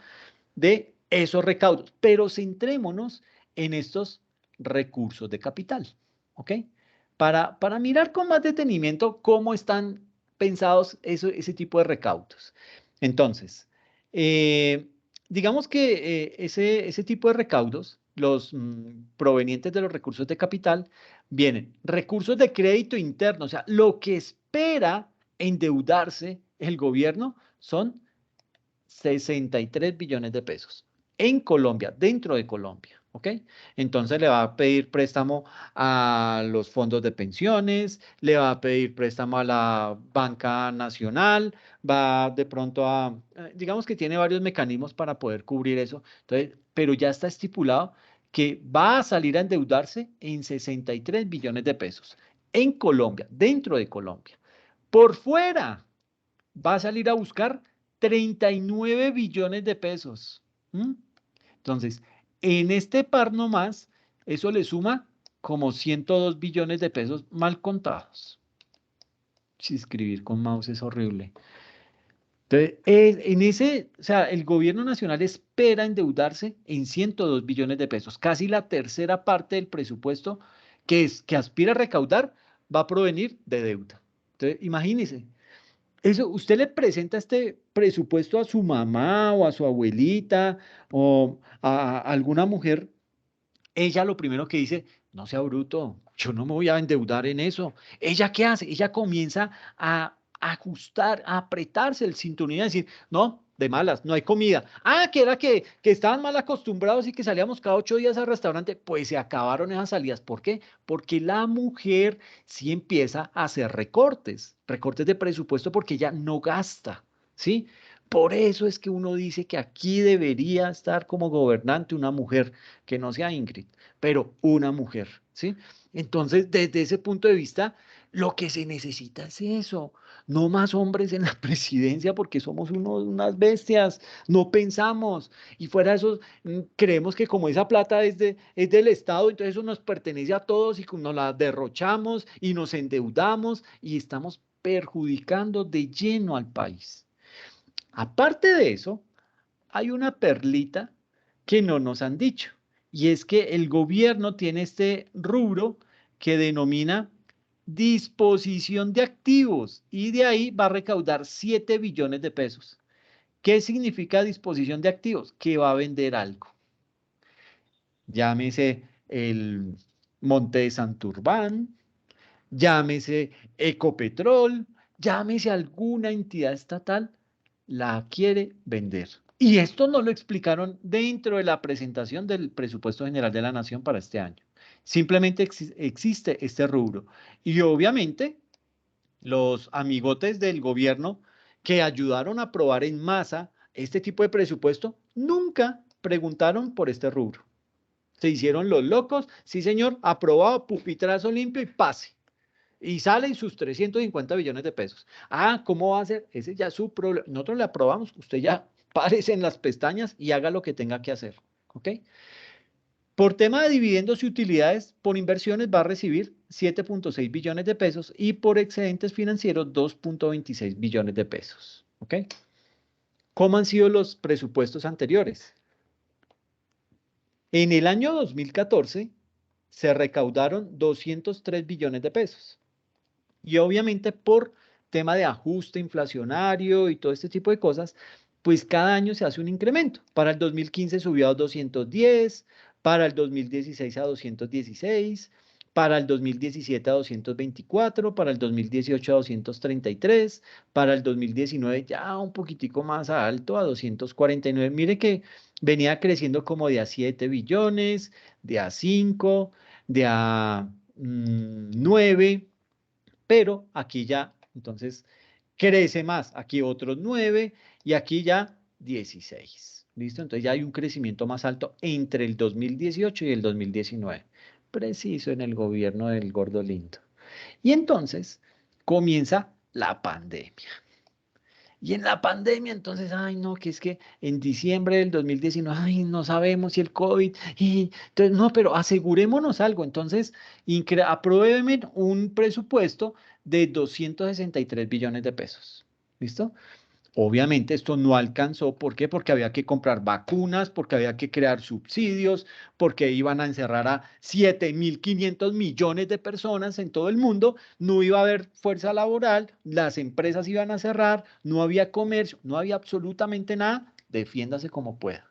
de esos recaudos, pero centrémonos en estos recursos de capital, ¿ok? Para mirar con más detenimiento cómo están pensados ese tipo de recaudos. Entonces, digamos que ese tipo de recaudos, los provenientes de los recursos de capital, vienen recursos de crédito interno, o sea, lo que espera endeudarse el gobierno son 63 billones de pesos en Colombia, dentro de Colombia, ¿ok? Entonces le va a pedir préstamo a los fondos de pensiones, le va a pedir préstamo a la banca nacional, va de pronto digamos que tiene varios mecanismos para poder cubrir eso, entonces, pero ya está estipulado que va a salir a endeudarse en 63 billones de pesos en Colombia, dentro de Colombia. Por fuera, va a salir a buscar 39 billones de pesos. ¿Mm? Entonces, en este par nomás, eso le suma como 102 billones de pesos mal contados. Si escribir con mouse es horrible. Entonces, o sea, el gobierno nacional espera endeudarse en 102 billones de pesos. Casi la tercera parte del presupuesto que aspira a recaudar va a provenir de deuda. Entonces, imagínese. Eso, usted le presenta este presupuesto a su mamá o a su abuelita o a alguna mujer, ella lo primero que dice, no sea bruto, yo no me voy a endeudar en eso. ¿Ella qué hace? Ella comienza a ajustar, a apretarse el cinturón y a decir, no, de malas, no hay comida. Ah, que era que estaban mal acostumbrados y que salíamos cada 8 días al restaurante, pues se acabaron esas salidas. ¿Por qué? Porque la mujer sí empieza a hacer recortes, recortes de presupuesto porque ella no gasta, ¿sí? Por eso es que uno dice que aquí debería estar como gobernante una mujer, que no sea Ingrid, pero una mujer, ¿sí? Entonces, desde ese punto de vista, lo que se necesita es eso, no más hombres en la presidencia porque somos unas bestias, no pensamos y fuera de eso, creemos que como esa plata es del Estado, entonces eso nos pertenece a todos y nos la derrochamos y nos endeudamos y estamos perjudicando de lleno al país. Aparte de eso, hay una perlita que no nos han dicho, y es que el gobierno tiene este rubro que denomina disposición de activos, y de ahí va a recaudar 7 billones de pesos. ¿Qué significa disposición de activos? Que va a vender algo. Llámese el Monte de Santurbán, llámese Ecopetrol, llámese alguna entidad estatal, la quiere vender. Y esto no lo explicaron dentro de la presentación del presupuesto general de la Nación para este año. Simplemente existe este rubro. Y obviamente los amigotes del gobierno que ayudaron a aprobar en masa este tipo de presupuesto nunca preguntaron por este rubro. Se hicieron los locos, sí señor, aprobado, pupitrazo limpio y pase. Y salen sus 350 billones de pesos. Ah, ¿cómo va a ser? Ese ya es su problema. Nosotros le aprobamos, usted ya párese en las pestañas y haga lo que tenga que hacer. ¿Ok? Por tema de dividendos y utilidades por inversiones va a recibir 7.6 billones de pesos y por excedentes financieros 2.26 billones de pesos. ¿Ok? ¿Cómo han sido los presupuestos anteriores? En el año 2014 se recaudaron 203 billones de pesos. Y obviamente por tema de ajuste inflacionario y todo este tipo de cosas, pues cada año se hace un incremento. Para el 2015 subió a 210, para el 2016 a 216, para el 2017 a 224, para el 2018 a 233, para el 2019 ya un poquitico más alto, a 249. Mire que venía creciendo como de a 7 billones, de a 5, de a 9, pero aquí ya, entonces, crece más. Aquí otros 9 y aquí ya 16. ¿Listo? Entonces ya hay un crecimiento más alto entre el 2018 y el 2019. Preciso en el gobierno del gordo lindo. Y entonces comienza la pandemia. Y en la pandemia, entonces, ay, no, que es que en diciembre del 2019, ay, no sabemos si el COVID, y entonces, no, pero asegurémonos algo. Entonces, apruébeme un presupuesto de 263 billones de pesos. ¿Listo? Obviamente esto no alcanzó. ¿Por qué? Porque había que comprar vacunas, porque había que crear subsidios, porque iban a encerrar a 7.500 millones de personas en todo el mundo, no iba a haber fuerza laboral, las empresas iban a cerrar, no había comercio, no había absolutamente nada. Defiéndase como pueda.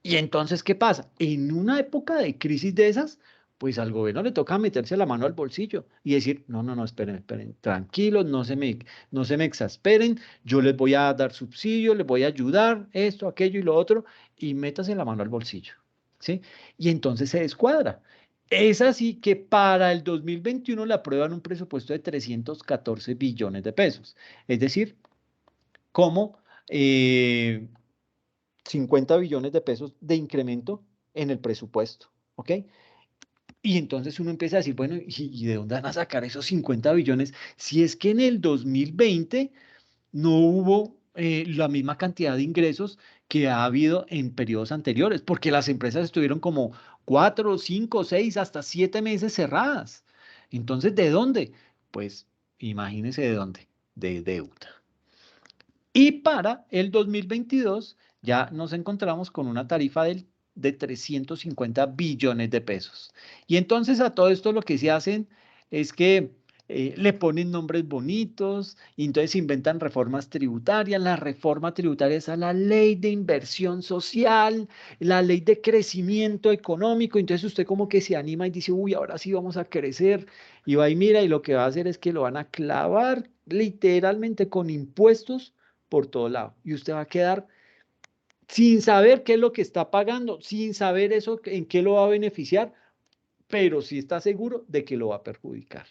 Y entonces, ¿qué pasa? En una época de crisis de esas, pues al gobierno le toca meterse la mano al bolsillo y decir, no, no, no, esperen, esperen, tranquilos, no se me exasperen, yo les voy a dar subsidio, les voy a ayudar, esto, aquello y lo otro, y métase la mano al bolsillo, ¿sí? Y entonces se descuadra. Es así que para el 2021 le aprueban un presupuesto de 314 billones de pesos. Es decir, como eh, 50 billones de pesos de incremento en el presupuesto, ¿ok? Y entonces uno empieza a decir, bueno, ¿y de dónde van a sacar esos 50 billones si es que en el 2020 no hubo la misma cantidad de ingresos que ha habido en periodos anteriores? Porque las empresas estuvieron como 4, 5, 6, hasta 7 meses cerradas. Entonces, ¿de dónde? Pues imagínense de dónde, de deuda. Y para el 2022 ya nos encontramos con una tarifa de 350 billones de pesos. Y entonces a todo esto lo que se hacen es que le ponen nombres bonitos y entonces inventan reformas tributarias. La reforma tributaria es a la ley de inversión social, la ley de crecimiento económico. Entonces usted como que se anima y dice, uy, ahora sí vamos a crecer. Y va y mira y lo que va a hacer es que lo van a clavar literalmente con impuestos por todo lado. Y usted va a quedar sin saber qué es lo que está pagando, sin saber eso en qué lo va a beneficiar, pero sí está seguro de que lo va a perjudicar.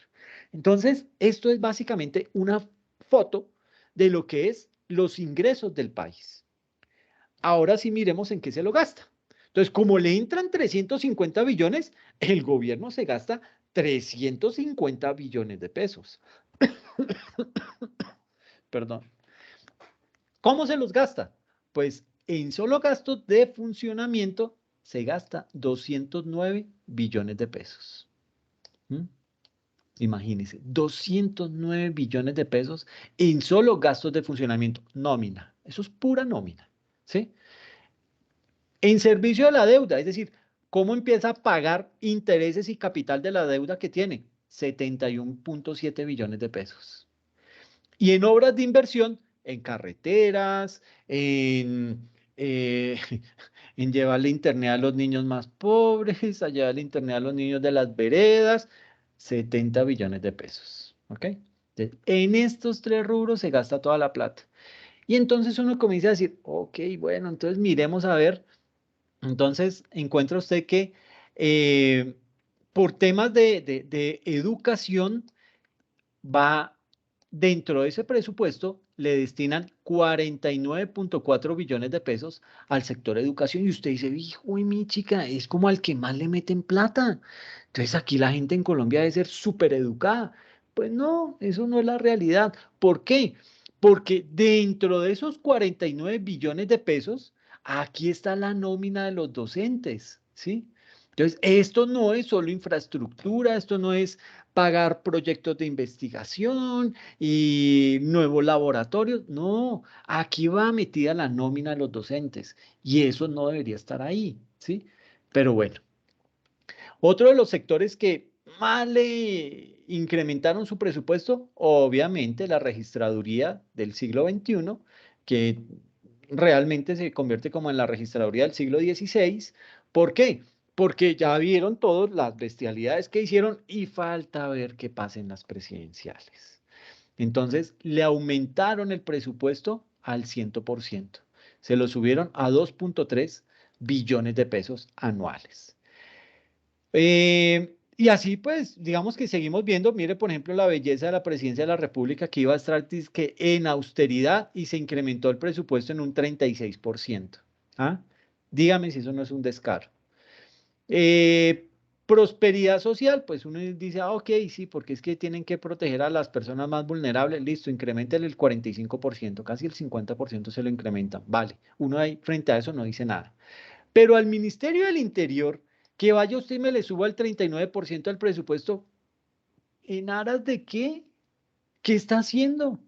Entonces, esto es básicamente una foto de lo que es los ingresos del país. Ahora sí miremos en qué se lo gasta. Entonces, como le entran 350 billones, el gobierno se gasta 350 billones de pesos. Perdón. ¿Cómo se los gasta? Pues en solo gastos de funcionamiento se gasta 209 billones de pesos. ¿Mm? Imagínense, 209 billones de pesos en solo gastos de funcionamiento, nómina. Eso es pura nómina, ¿sí? En servicio de la deuda, es decir, ¿cómo empieza a pagar intereses y capital de la deuda que tiene? 71.7 billones de pesos. Y en obras de inversión, en carreteras, en llevarle internet a los niños más pobres, a llevarle internet a los niños de las veredas, 70 billones de pesos. ¿Ok? Entonces, en estos tres rubros se gasta toda la plata. Y entonces uno comienza a decir, ok, bueno, entonces miremos a ver. Entonces encuentra usted que por temas de educación, va dentro de ese presupuesto, le destinan 49.4 billones de pesos al sector educación y usted dice, hijo de mi chica, es como al que más le meten plata. Entonces aquí la gente en Colombia debe ser súper educada. Pues no, eso no es la realidad. ¿Por qué? Porque dentro de esos 49 billones de pesos, aquí está la nómina de los docentes, ¿sí? Entonces, esto no es solo infraestructura, esto no es pagar proyectos de investigación y nuevos laboratorios. No, aquí va metida la nómina de los docentes y eso no debería estar ahí, ¿sí? Pero bueno, otro de los sectores que más le incrementaron su presupuesto, obviamente la registraduría del siglo XXI, que realmente se convierte como en la registraduría del siglo XVI. ¿Por qué? Porque ya vieron todos las bestialidades que hicieron y falta ver qué pasa en las presidenciales. Entonces, le aumentaron el presupuesto al 100%. Se lo subieron a 2.3 billones de pesos anuales. Y así pues, digamos que seguimos viendo, mire por ejemplo la belleza de la presidencia de la República que iba a estar que en austeridad y se incrementó el presupuesto en un 36%. ¿Ah? Dígame si eso no es un descaro. Eh, Prosperidad social, pues uno dice, ah, ok, sí, porque es que tienen que proteger a las personas más vulnerables, listo, incrementen el 45%, casi el 50% se lo incrementan, vale, uno ahí frente a eso no dice nada. Pero al Ministerio del Interior, que vaya usted y me le suba el 39% del presupuesto, ¿en aras de qué? ¿Qué está haciendo?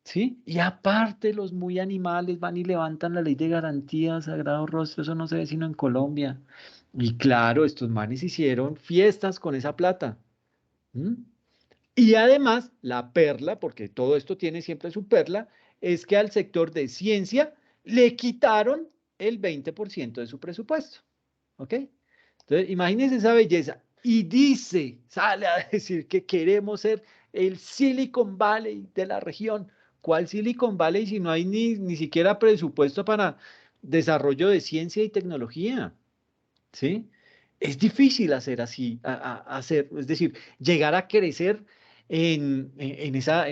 ¿Sí? Y aparte los muy animales van y levantan la ley de garantía, Sagrado Rostro, eso no se ve sino en Colombia. Y claro, estos manes hicieron fiestas con esa plata. ¿Mm? Y además, la perla, porque todo esto tiene siempre su perla, es que al sector de ciencia le quitaron el 20% de su presupuesto. ¿Ok? Entonces, imagínense esa belleza. Y dice, sale a decir que queremos ser el Silicon Valley de la región. ¿Cuál Silicon Valley si no hay ni siquiera presupuesto para desarrollo de ciencia y tecnología? ¿Sí? Es difícil hacer así, hacer, es decir, llegar a crecer en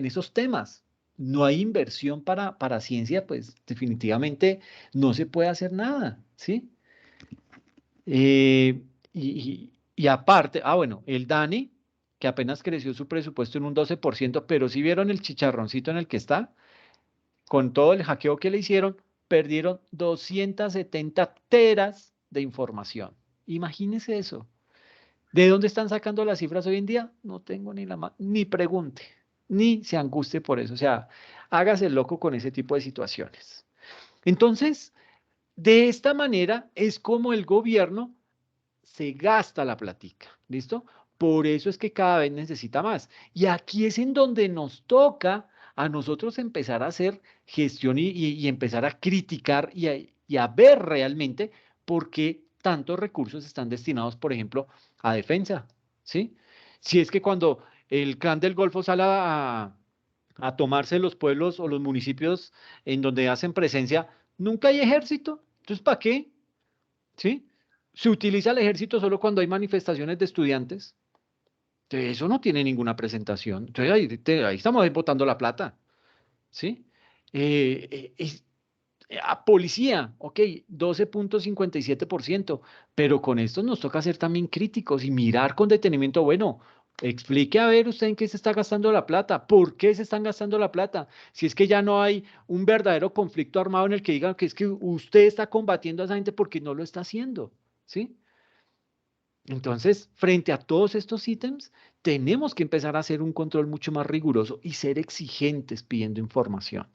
esos temas. No hay inversión para ciencia, pues definitivamente no se puede hacer nada, ¿sí? Y aparte, bueno, el Dani, que apenas creció su presupuesto en un 12%, pero si vieron el chicharroncito en el que está, con todo el hackeo que le hicieron, perdieron 270 teras de información. Imagínense eso. ¿De dónde están sacando las cifras hoy en día? No tengo ni pregunte, ni se angustie por eso. O sea, hágase el loco con ese tipo de situaciones. Entonces, de esta manera es como el gobierno se gasta la platica, ¿listo? Por eso es que cada vez necesita más. Y aquí es en donde nos toca a nosotros empezar a hacer gestión y empezar a criticar y a ver realmente por qué tantos recursos están destinados, por ejemplo, a defensa, ¿sí? Si es que cuando el clan del Golfo sale a tomarse los pueblos o los municipios en donde hacen presencia, nunca hay ejército. Entonces, ¿para qué? ¿Sí? Se utiliza el ejército solo cuando hay manifestaciones de estudiantes. Entonces, eso no tiene ninguna presentación. Entonces ahí estamos botando la plata. ¿Sí? Es, a policía, ok, 12.57%, pero con esto nos toca ser también críticos y mirar con detenimiento, bueno, explique a ver usted en qué se está gastando la plata, por qué se están gastando la plata, si es que ya no hay un verdadero conflicto armado en el que digan que es que usted está combatiendo a esa gente porque no lo está haciendo, ¿sí? Entonces, frente a todos estos ítems, tenemos que empezar a hacer un control mucho más riguroso y ser exigentes pidiendo información.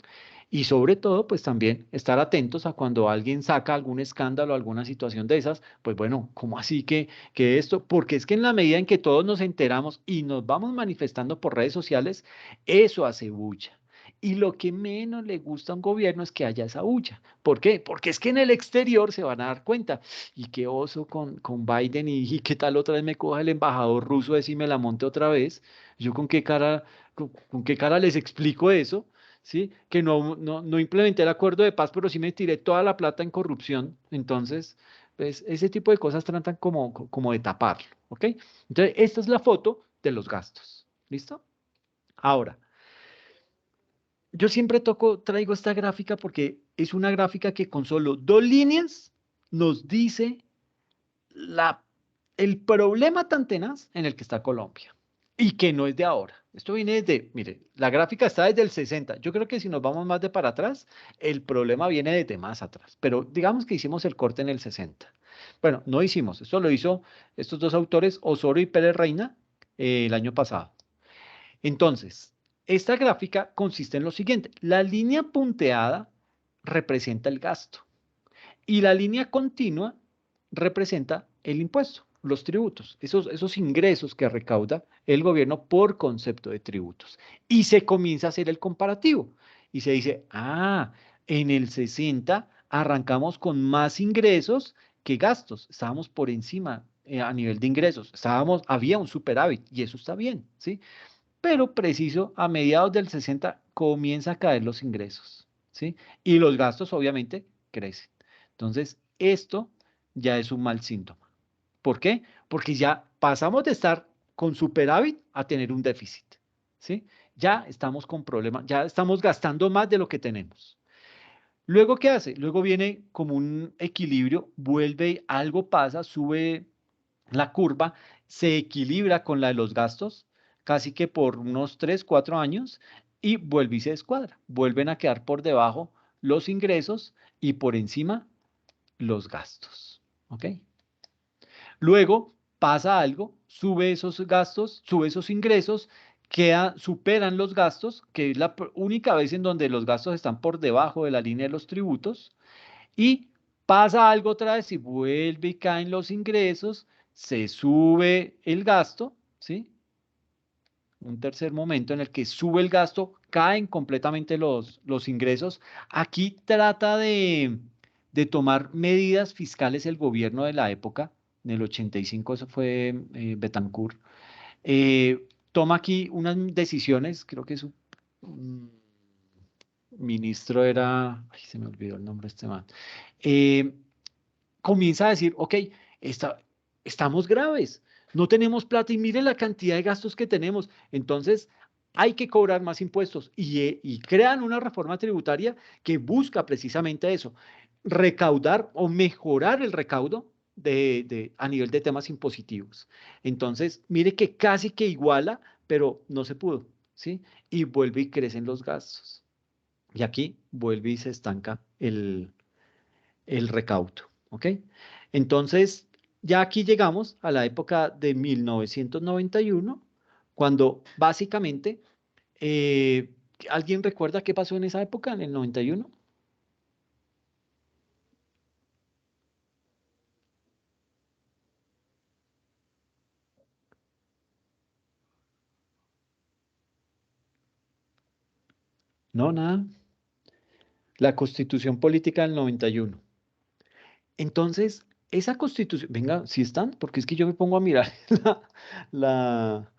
Y sobre todo, pues también estar atentos a cuando alguien saca algún escándalo, alguna situación de esas, pues bueno, ¿cómo así que esto? Porque es que en la medida en que todos nos enteramos y nos vamos manifestando por redes sociales, eso hace bulla. Y lo que menos le gusta a un gobierno es que haya esa bulla. ¿Por qué? Porque es que en el exterior se van a dar cuenta. Y qué oso con Biden y qué tal otra vez me coja el embajador ruso y me la monte otra vez. Yo con qué cara les explico eso, ¿sí? Que no implementé el acuerdo de paz, pero sí me tiré toda la plata en corrupción. Entonces, pues ese tipo de cosas tratan como de taparlo, ¿ok? Entonces, esta es la foto de los gastos. ¿Listo? Ahora, yo siempre traigo esta gráfica porque es una gráfica que con solo dos líneas nos dice la, el problema tan tenaz en el que está Colombia y que no es de ahora. Esto viene desde, mire, la gráfica está desde el 60. Yo creo que si nos vamos más de para atrás, el problema viene desde más atrás, pero digamos que hicimos el corte en el 60. Bueno, no hicimos, esto lo hizo estos dos autores, Osorio y Pérez Reina, el año pasado. Entonces, esta gráfica consiste en lo siguiente, la línea punteada representa el gasto y la línea continua representa el impuesto, los tributos, esos ingresos que recauda el gobierno por concepto de tributos. Y se comienza a hacer el comparativo y se dice, en el 60 arrancamos con más ingresos que gastos, estábamos por encima a nivel de ingresos, había un superávit y eso está bien, ¿sí? Pero preciso, a mediados del 60 comienza a caer los ingresos, ¿sí? Y los gastos obviamente crecen. Entonces, esto ya es un mal síntoma. ¿Por qué? Porque ya pasamos de estar con superávit a tener un déficit, ¿sí? Ya estamos con problemas, ya estamos gastando más de lo que tenemos. Luego, ¿qué hace? Luego viene como un equilibrio, vuelve, algo pasa, sube la curva, se equilibra con la de los gastos, casi que por unos 3, 4 años, y vuelve y se descuadra. Vuelven a quedar por debajo los ingresos y por encima los gastos. ¿Ok? Luego pasa algo, sube esos gastos, sube esos ingresos, superan los gastos, que es la única vez en donde los gastos están por debajo de la línea de los tributos, y pasa algo otra vez y vuelve y caen los ingresos, se sube el gasto, ¿sí? Un tercer momento en el que sube el gasto, caen completamente los ingresos. Aquí trata de tomar medidas fiscales el gobierno de la época, en el 85, eso fue Betancourt. Toma aquí unas decisiones, creo que su ministro era, ay, se me olvidó el nombre de este man. Eh, Comienza a decir, ok, está, estamos graves, no tenemos plata y miren la cantidad de gastos que tenemos, entonces hay que cobrar más impuestos y crean una reforma tributaria que busca precisamente eso, recaudar o mejorar el recaudo a nivel de temas impositivos. Entonces, mire que casi que iguala, pero no se pudo, ¿sí? Y vuelve y crecen los gastos. Y aquí vuelve y se estanca el recaudo, ¿ok? Entonces, ya aquí llegamos a la época de 1991, cuando básicamente, ¿alguien recuerda qué pasó en esa época, en el 91? No, nada. La Constitución Política del 91. Entonces, esa Constitución, venga, ¿sí están? Porque es que yo me pongo a mirar la, la,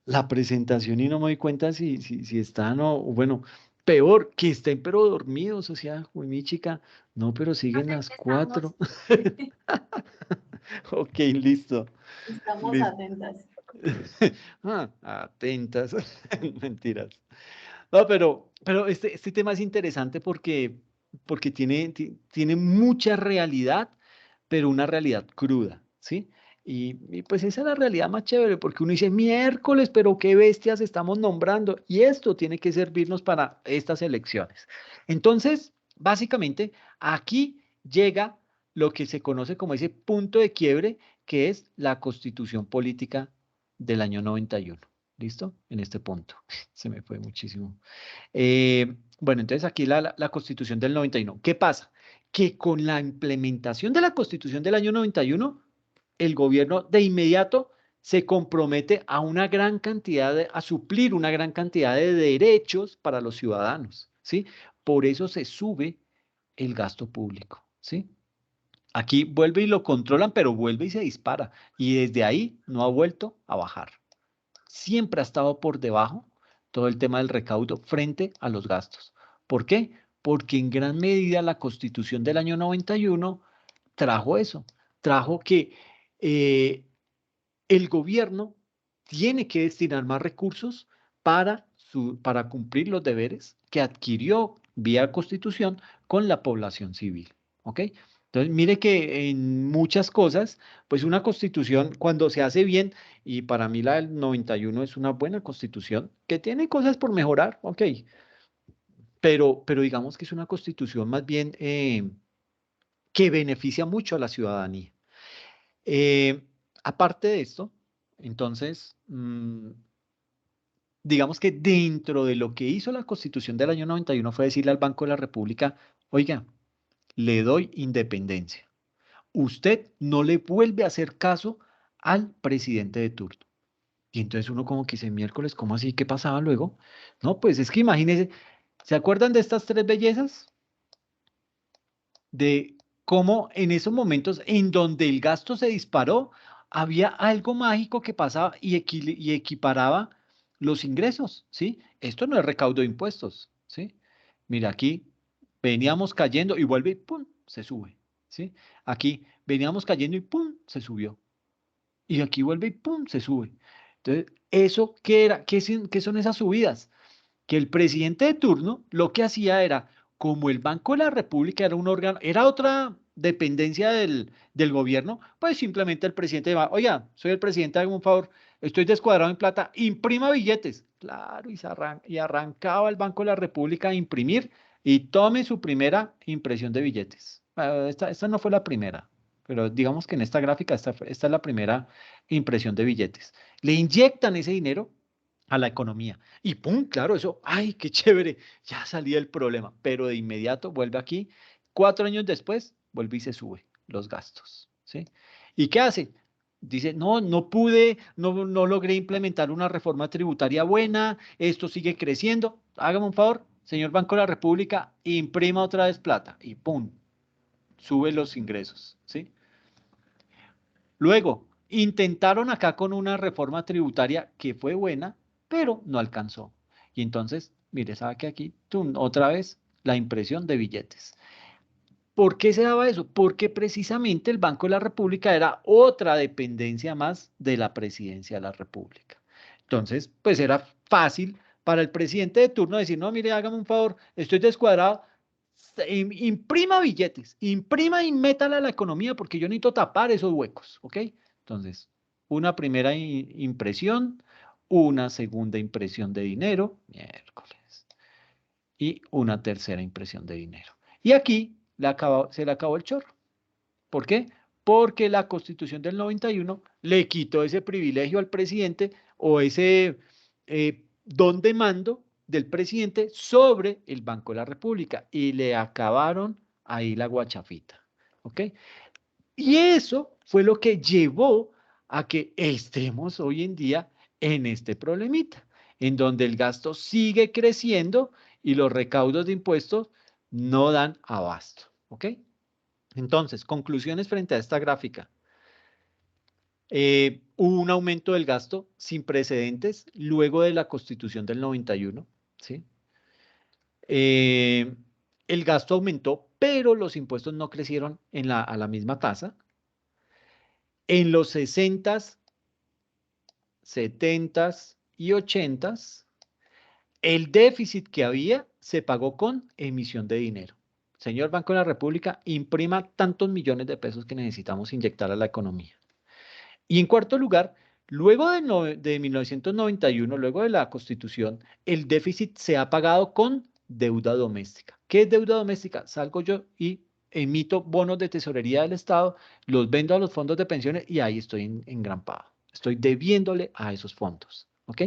la presentación y no me doy cuenta si están o bueno, peor, que estén pero dormidos, o sea, uy, mi chica, no, pero No siguen sé, las estamos, 4. Ok, listo, estamos listo. atentas. Atentas, mentiras. No, pero este tema es interesante porque tiene mucha realidad, pero una realidad cruda, ¿sí? Y pues esa es la realidad más chévere, porque uno dice, miércoles, pero qué bestias estamos nombrando, y esto tiene que servirnos para estas elecciones. Entonces, básicamente, aquí llega lo que se conoce como ese punto de quiebre, que es la Constitución Política del año 91. ¿Listo? En este punto. Se me fue muchísimo. Bueno, entonces aquí la Constitución del 91. ¿Qué pasa? Que con la implementación de la Constitución del año 91, el gobierno de inmediato se compromete a una gran cantidad a suplir una gran cantidad de derechos para los ciudadanos, ¿sí? Por eso se sube el gasto público, ¿sí? Aquí vuelve y lo controlan, pero vuelve y se dispara. Y desde ahí no ha vuelto a bajar. Siempre ha estado por debajo todo el tema del recaudo frente a los gastos. ¿Por qué? Porque en gran medida la Constitución del año 91 trajo eso, trajo que eh, el gobierno tiene que destinar más recursos para cumplir los deberes que adquirió vía Constitución con la población civil. ¿Ok? Entonces, mire que en muchas cosas, pues una constitución, cuando se hace bien, y para mí la del 91 es una buena constitución, que tiene cosas por mejorar, ok, pero digamos que es una constitución más bien que beneficia mucho a la ciudadanía. Aparte de esto, entonces, digamos que dentro de lo que hizo la Constitución del año 91 fue decirle al Banco de la República, oiga, le doy independencia. Usted no le vuelve a hacer caso al presidente de turno. Y entonces uno como que dice, miércoles, ¿cómo así? ¿Qué pasaba luego? No, pues es que imagínense, ¿se acuerdan de estas tres bellezas? De cómo en esos momentos en donde el gasto se disparó, había algo mágico que pasaba y equiparaba los ingresos, ¿sí? Esto no es recaudo de impuestos, ¿sí? Mira, aquí veníamos cayendo y vuelve y ¡pum! Se sube, ¿sí? Aquí veníamos cayendo y ¡pum! Se subió. Y aquí vuelve y ¡pum! Se sube. Entonces, ¿eso qué era? ¿Qué son esas subidas? Que el presidente de turno lo que hacía era, como el Banco de la República era un órgano, era otra dependencia del gobierno, pues simplemente el presidente va, oiga, soy el presidente, hágame un favor, estoy descuadrado en plata, imprima billetes. Claro, y arrancaba el Banco de la República a imprimir y tome su primera impresión de billetes. Esta no fue la primera, pero digamos que en esta gráfica esta es la primera impresión de billetes. Le inyectan ese dinero a la economía. Y pum, claro, eso, ay, qué chévere, ya salía el problema, pero de inmediato vuelve aquí, 4 años después, vuelve y se sube los gastos, ¿sí? ¿Y qué hace? Dice, no, no pude, no logré implementar una reforma tributaria buena, esto sigue creciendo, hágame un favor, señor Banco de la República, imprima otra vez plata y pum, sube los ingresos, ¿sí? Luego, intentaron acá con una reforma tributaria que fue buena, pero no alcanzó. Y entonces, mire, sabe que aquí, tum, otra vez, la impresión de billetes. ¿Por qué se daba eso? Porque precisamente el Banco de la República era otra dependencia más de la Presidencia de la República. Entonces, pues era fácil para el presidente de turno decir, no, mire, hágame un favor, estoy descuadrado, imprima billetes, imprima y métala a la economía porque yo necesito tapar esos huecos, ¿ok? Entonces, una primera impresión, una segunda impresión de dinero, miércoles, y una tercera impresión de dinero. Y aquí se le acabó el chorro. ¿Por qué? Porque la Constitución del 91 le quitó ese privilegio al presidente o ese don de mando del presidente sobre el Banco de la República y le acabaron ahí la guachafita. ¿Ok? Y eso fue lo que llevó a que estemos hoy en día en este problemita, en donde el gasto sigue creciendo y los recaudos de impuestos no dan abasto. ¿Ok? Entonces, conclusiones frente a esta gráfica. Hubo un aumento del gasto sin precedentes luego de la Constitución del 91, ¿sí? Eh, el gasto aumentó, pero los impuestos no crecieron a la misma tasa. En los 60s, 70s y 80s, el déficit que había se pagó con emisión de dinero. Señor Banco de la República, imprima tantos millones de pesos que necesitamos inyectar a la economía. Y en cuarto lugar, luego de 1991, luego de la Constitución, el déficit se ha pagado con deuda doméstica. ¿Qué es deuda doméstica? Salgo yo y emito bonos de tesorería del Estado, los vendo a los fondos de pensiones y ahí estoy engrampado. Estoy debiéndole a esos fondos. ¿Ok?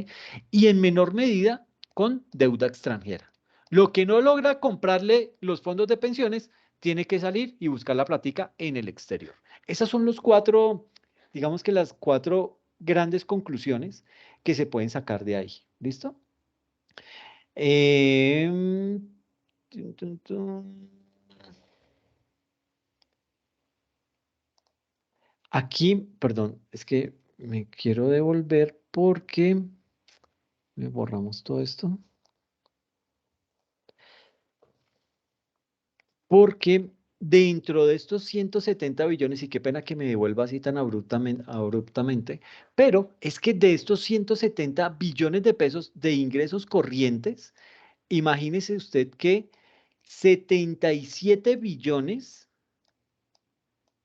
Y en menor medida con deuda extranjera. Lo que no logra comprarle los fondos de pensiones, tiene que salir y buscar la plática en el exterior. Esas son los cuatro, digamos que las cuatro grandes conclusiones que se pueden sacar de ahí. ¿Listo? Tun, tun, tun. Aquí, perdón, es que me quiero devolver porque le borramos todo esto. Porque dentro de estos 170 billones, y qué pena que me devuelva así tan abruptamente, pero es que de estos 170 billones de pesos de ingresos corrientes, imagínese usted que 77 billones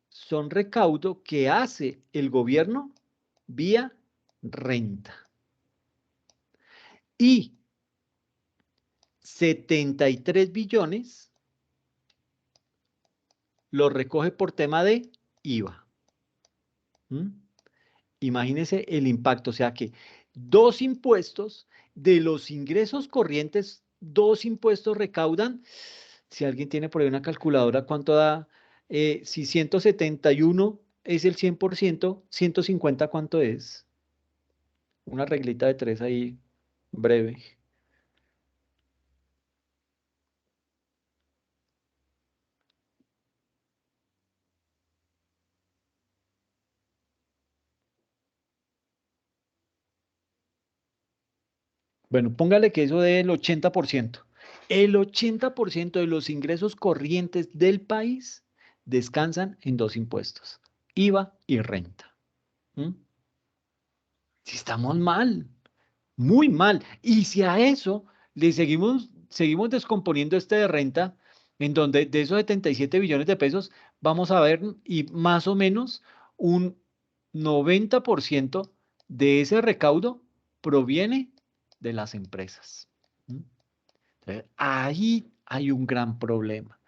son recaudo que hace el gobierno vía renta. Y 73 billones lo recoge por tema de IVA. ¿Mm? Imagínese el impacto, o sea que dos impuestos de los ingresos corrientes, dos impuestos recaudan. Si alguien tiene por ahí una calculadora, ¿cuánto da? Si 171 es el 100%, 150, ¿cuánto es? Una reglita de tres ahí, breve. Bueno, póngale que eso del 80%. El 80% de los ingresos corrientes del país descansan en dos impuestos, IVA y renta. ¿Mm? Si estamos mal, muy mal. Y si a eso le seguimos descomponiendo este de renta, en donde de esos 77 billones de pesos, vamos a ver y más o menos un 90% de ese recaudo proviene de las empresas. ¿Mm? Entonces, ahí hay un gran problema.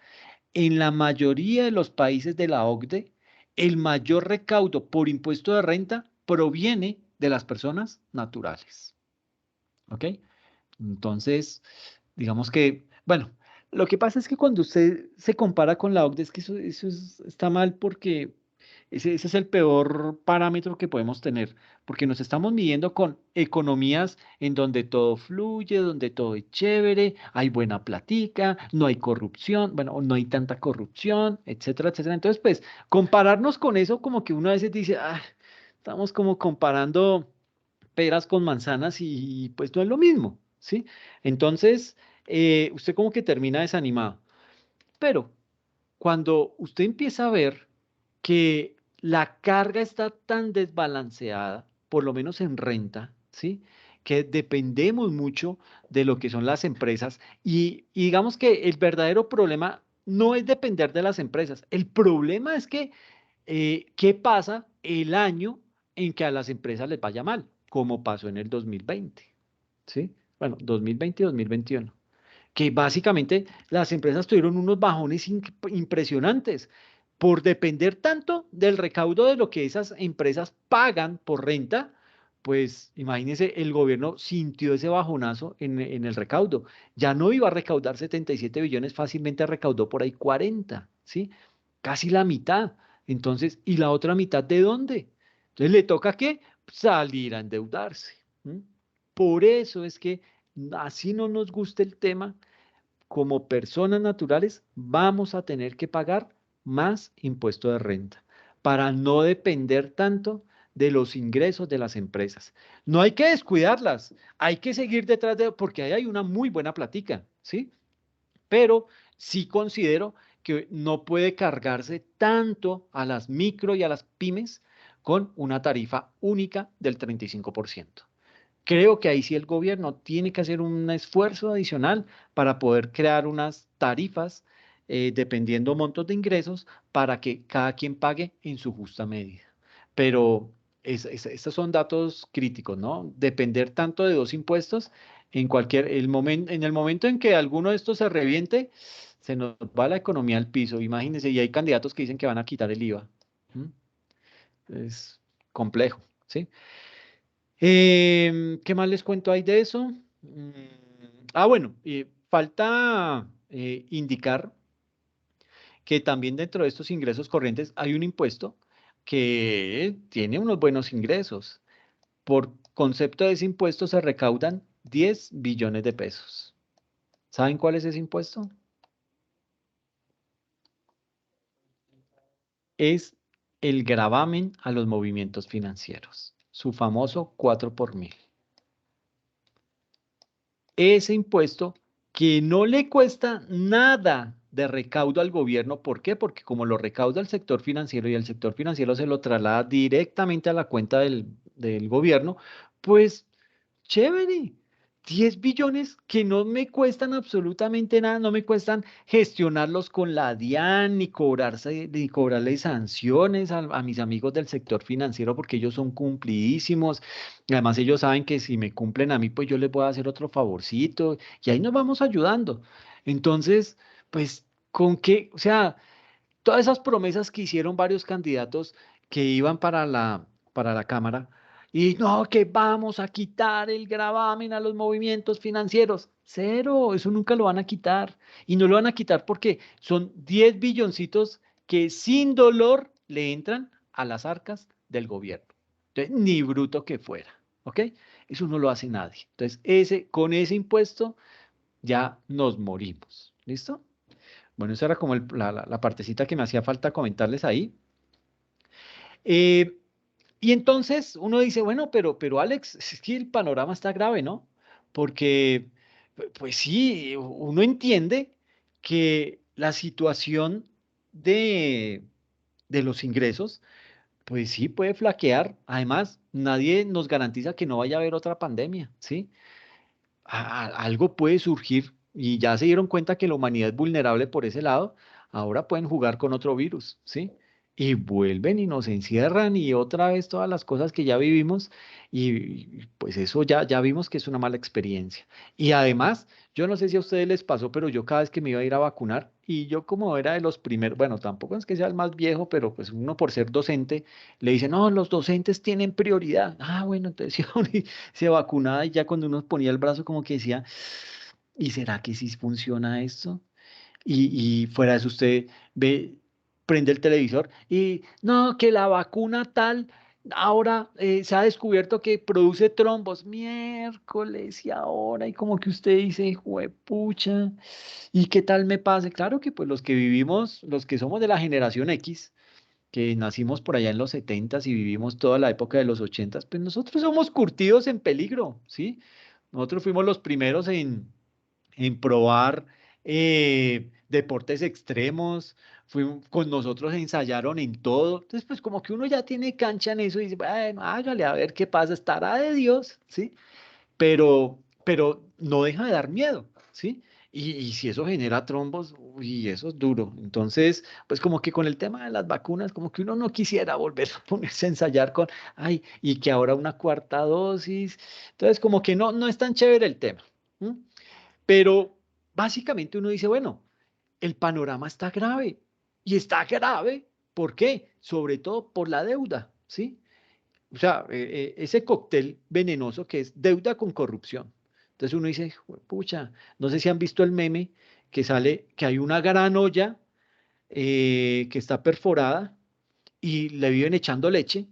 En la mayoría de los países de la OCDE, el mayor recaudo por impuesto de renta proviene de las personas naturales. ¿Ok? Entonces, digamos que, bueno, lo que pasa es que cuando usted se compara con la OCDE, es que está mal porque ese es el peor parámetro que podemos tener, porque nos estamos midiendo con economías en donde todo fluye, donde todo es chévere, hay buena platica, no hay corrupción, bueno, no hay tanta corrupción, etcétera, etcétera. Entonces, pues, compararnos con eso, como que uno a veces dice, ah, estamos como comparando peras con manzanas y pues no es lo mismo, ¿sí? Entonces, usted como que termina desanimado. Pero cuando usted empieza a ver que la carga está tan desbalanceada, por lo menos en renta, ¿sí? Que dependemos mucho de lo que son las empresas y digamos que el verdadero problema no es depender de las empresas. El problema es que, ¿qué pasa el año en que a las empresas les vaya mal? Como pasó en el 2020, ¿sí? Bueno, 2020 y 2021 que básicamente las empresas tuvieron unos bajones impresionantes por depender tanto del recaudo de lo que esas empresas pagan por renta, pues imagínense, el gobierno sintió ese bajonazo en el recaudo. Ya no iba a recaudar 77 billones, fácilmente recaudó por ahí 40, ¿sí? Casi la mitad. Entonces, ¿y la otra mitad de dónde? Entonces, ¿le toca qué? Salir a endeudarse. ¿M? Por eso es que así no nos gusta el tema, como personas naturales vamos a tener que pagar más impuesto de renta para no depender tanto de los ingresos de las empresas. No hay que descuidarlas, hay que seguir detrás de, porque ahí hay una muy buena plática, ¿sí? Pero sí considero que no puede cargarse tanto a las micro y a las pymes con una tarifa única del 35%. Creo que ahí sí el gobierno tiene que hacer un esfuerzo adicional para poder crear unas tarifas dependiendo montos de ingresos para que cada quien pague en su justa medida. Pero estos son datos críticos, ¿no? Depender tanto de dos impuestos en el momento en que alguno de estos se reviente, se nos va la economía al piso. Imagínense, y hay candidatos que dicen que van a quitar el IVA. ¿Mm? Es complejo, ¿sí? ¿Qué más les cuento ahí de eso? Bueno, falta indicar que también dentro de estos ingresos corrientes hay un impuesto que tiene unos buenos ingresos. Por concepto de ese impuesto se recaudan 10 billones de pesos. ¿Saben cuál es ese impuesto? Es el gravamen a los movimientos financieros, su famoso 4 por mil. Ese impuesto que no le cuesta nada de recaudo al gobierno. ¿Por qué? Porque como lo recauda el sector financiero y el sector financiero se lo traslada directamente a la cuenta del gobierno, pues chévere. 10 billones que no me cuestan absolutamente nada, no me cuestan gestionarlos con la DIAN, ni cobrarle sanciones a mis amigos del sector financiero, porque ellos son cumplidísimos. Además, ellos saben que si me cumplen a mí, pues yo les voy a hacer otro favorcito y ahí nos vamos ayudando. Entonces, pues, ¿con qué? O sea, Todas esas promesas que hicieron varios candidatos que iban para la Cámara, y no, que vamos a quitar el gravamen a los movimientos financieros. Cero, eso nunca lo van a quitar. Y no lo van a quitar porque son 10 billoncitos que sin dolor le entran a las arcas del gobierno. Entonces, ni bruto que fuera, ¿ok? Eso no lo hace nadie. Entonces, con ese impuesto ya nos morimos. ¿Listo? Bueno, esa era como la partecita que me hacía falta comentarles ahí. Eh, y entonces uno dice, bueno, pero Alex, es que el panorama está grave, ¿no? Porque, pues sí, uno entiende que la situación de, de los ingresos, pues sí puede flaquear. Además, nadie nos garantiza que no vaya a haber otra pandemia, ¿sí? Algo puede surgir y ya se dieron cuenta que la humanidad es vulnerable por ese lado, ahora pueden jugar con otro virus, ¿sí? Y vuelven y nos encierran y otra vez todas las cosas que ya vivimos y pues eso ya vimos que es una mala experiencia. Y además, yo no sé si a ustedes les pasó, pero yo cada vez que me iba a ir a vacunar y yo como era de los primeros, bueno, tampoco es que sea el más viejo, pero pues uno por ser docente le dice, no, los docentes tienen prioridad. Ah, bueno, entonces se vacunaba y ya cuando uno ponía el brazo como que decía, ¿y será que sí funciona esto? Y fuera de eso usted ve, prende el televisor y no, que la vacuna tal, ahora se ha descubierto que produce trombos, miércoles y ahora, y como que usted dice, juepucha, ¿y qué tal me pase? Claro que pues los que vivimos, los que somos de la generación X, que nacimos por allá en los 70s y vivimos toda la época de los 80s, pues nosotros somos curtidos en peligro, ¿sí? Nosotros fuimos los primeros en probar deportes extremos, con nosotros ensayaron en todo. Entonces, pues como que uno ya tiene cancha en eso y dice, bueno, hágale a ver qué pasa, estará de Dios, ¿sí? Pero no deja de dar miedo, ¿sí? Y si eso genera trombos, uy, eso es duro. Entonces, pues como que con el tema de las vacunas, como que uno no quisiera volver a ponerse a ensayar con, ay, y que ahora una cuarta dosis. Entonces, como que no es tan chévere el tema. ¿M? Pero básicamente uno dice, bueno, el panorama está grave. Y está grave, ¿por qué? Sobre todo por la deuda, ¿sí? O sea, ese cóctel venenoso que es deuda con corrupción. Entonces uno dice, pucha, no sé si han visto el meme que sale, que hay una gran olla que está perforada y le viven echando leche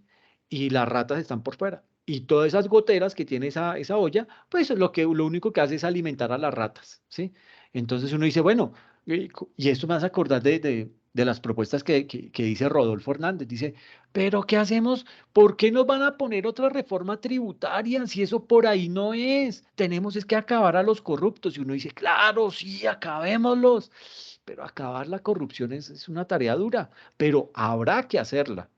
y las ratas están por fuera. Y todas esas goteras que tiene esa olla, pues lo único que hace es alimentar a las ratas, ¿sí? Entonces uno dice, bueno, y esto me hace acordar de las propuestas que dice Rodolfo Hernández. Dice, pero ¿qué hacemos? ¿Por qué nos van a poner otra reforma tributaria si eso por ahí no es? Tenemos es que acabar a los corruptos. Y uno dice, claro, sí, acabémoslos. Pero acabar la corrupción es una tarea dura, pero habrá que hacerla.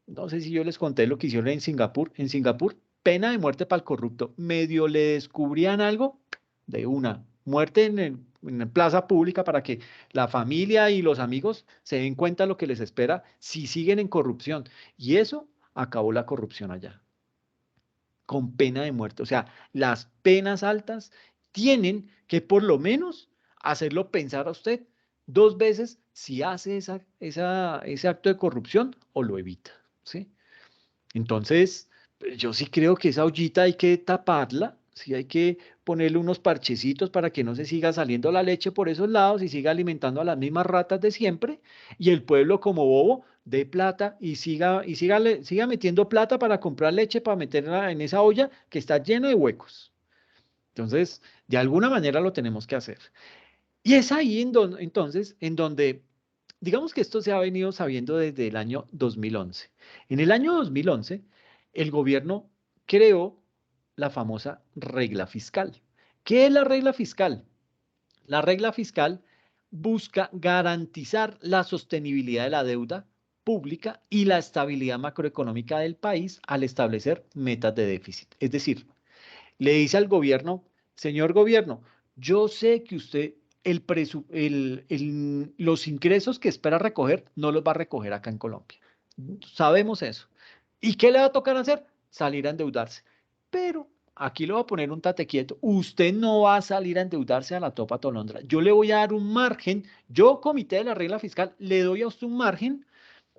No sé si yo les conté lo que hicieron en Singapur. En Singapur, pena de muerte para el corrupto. Medio le descubrían algo de una muerte en la plaza pública para que la familia y los amigos se den cuenta de lo que les espera si siguen en corrupción. Y eso acabó la corrupción allá, con pena de muerte. O sea, las penas altas tienen que por lo menos hacerlo pensar a usted dos veces si hace ese acto de corrupción o lo evita, ¿sí? Entonces, yo sí creo que esa ollita hay que taparla, sí hay que ponerle unos parchecitos para que no se siga saliendo la leche por esos lados y siga alimentando a las mismas ratas de siempre y el pueblo como bobo dé plata siga metiendo plata para comprar leche para meterla en esa olla que está llena de huecos. Entonces, de alguna manera lo tenemos que hacer. Y es ahí entonces en donde, digamos que esto se ha venido sabiendo desde el año 2011. En el año 2011, el gobierno creó la famosa regla fiscal. ¿Qué es la regla fiscal? La regla fiscal busca garantizar la sostenibilidad de la deuda pública y la estabilidad macroeconómica del país al establecer metas de déficit. Es decir, le dice al gobierno, señor gobierno, yo sé que usted los ingresos que espera recoger no los va a recoger acá en Colombia. Sabemos eso. ¿Y qué le va a tocar hacer? Salir a endeudarse. Pero aquí le voy a poner un tate quieto. Usted no va a salir a endeudarse a la topa tolondra. Yo le voy a dar un margen. Yo, comité de la regla fiscal, le doy a usted un margen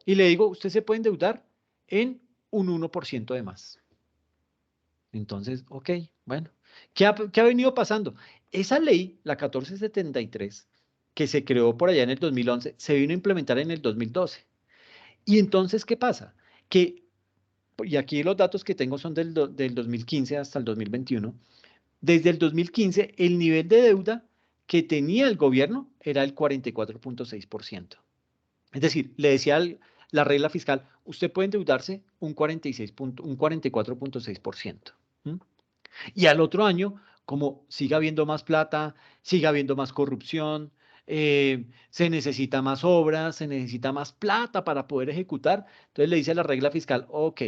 y le digo, usted se puede endeudar en un 1% de más. Entonces, ok, bueno. ¿Qué ha venido pasando? Esa ley, la 1473, que se creó por allá en el 2011, se vino a implementar en el 2012. Y entonces, ¿qué pasa? Que, y aquí los datos que tengo son del 2015 hasta el 2021. Desde el 2015, el nivel de deuda que tenía el gobierno era el 44.6%. Es decir, le decía la regla fiscal, usted puede endeudarse un 44.6%. Y al otro año, como siga habiendo más plata, siga habiendo más corrupción, se necesita más obras, se necesita más plata para poder ejecutar, entonces le dice a la regla fiscal, ok,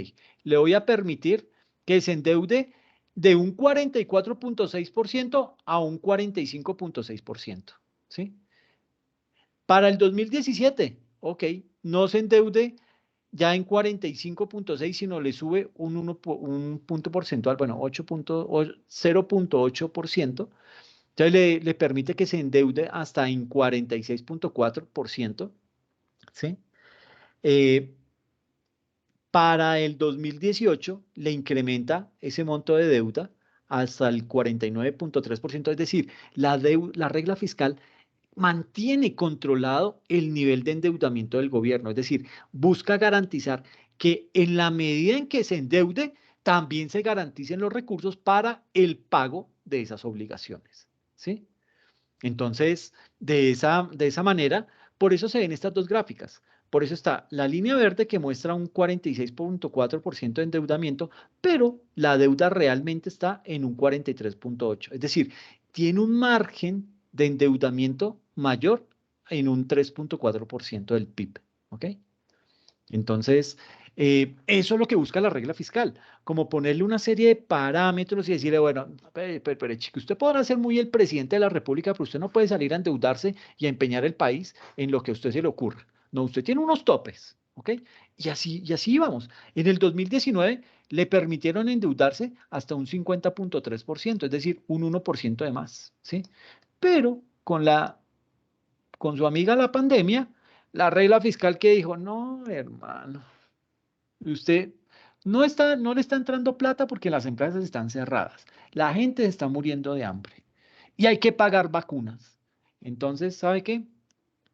le voy a permitir que se endeude de un 44.6% a un 45.6%. ¿Sí? Para el 2017, ok, no se endeude ya en 45.6, sino le sube un punto porcentual, bueno, 0.8%. Entonces le permite que se endeude hasta en 46.4%. ¿Sí? Eh, para el 2018 le incrementa ese monto de deuda hasta el 49.3%. Es decir, la regla fiscal mantiene controlado el nivel de endeudamiento del gobierno, es decir, busca garantizar que en la medida en que se endeude, también se garanticen los recursos para el pago de esas obligaciones, ¿sí? Entonces, de esa manera, por eso se ven estas dos gráficas. Por eso está la línea verde que muestra un 46.4% de endeudamiento, pero la deuda realmente está en un 43.8%. Es decir, tiene un margen de endeudamiento mayor en un 3.4% del PIB. ¿Ok? Entonces, eso es lo que busca la regla fiscal, como ponerle una serie de parámetros y decirle, bueno, pero, chico, usted podrá ser muy el presidente de la República, pero usted no puede salir a endeudarse y a empeñar el país en lo que a usted se le ocurra. No, usted tiene unos topes, ¿ok? Y así íbamos. En el 2019 le permitieron endeudarse hasta un 50.3%, es decir, un 1% de más, ¿sí? Pero con su amiga la pandemia, la regla fiscal que dijo, no, hermano, usted no le está entrando plata porque las empresas están cerradas, la gente está muriendo de hambre y hay que pagar vacunas. Entonces, ¿sabe qué?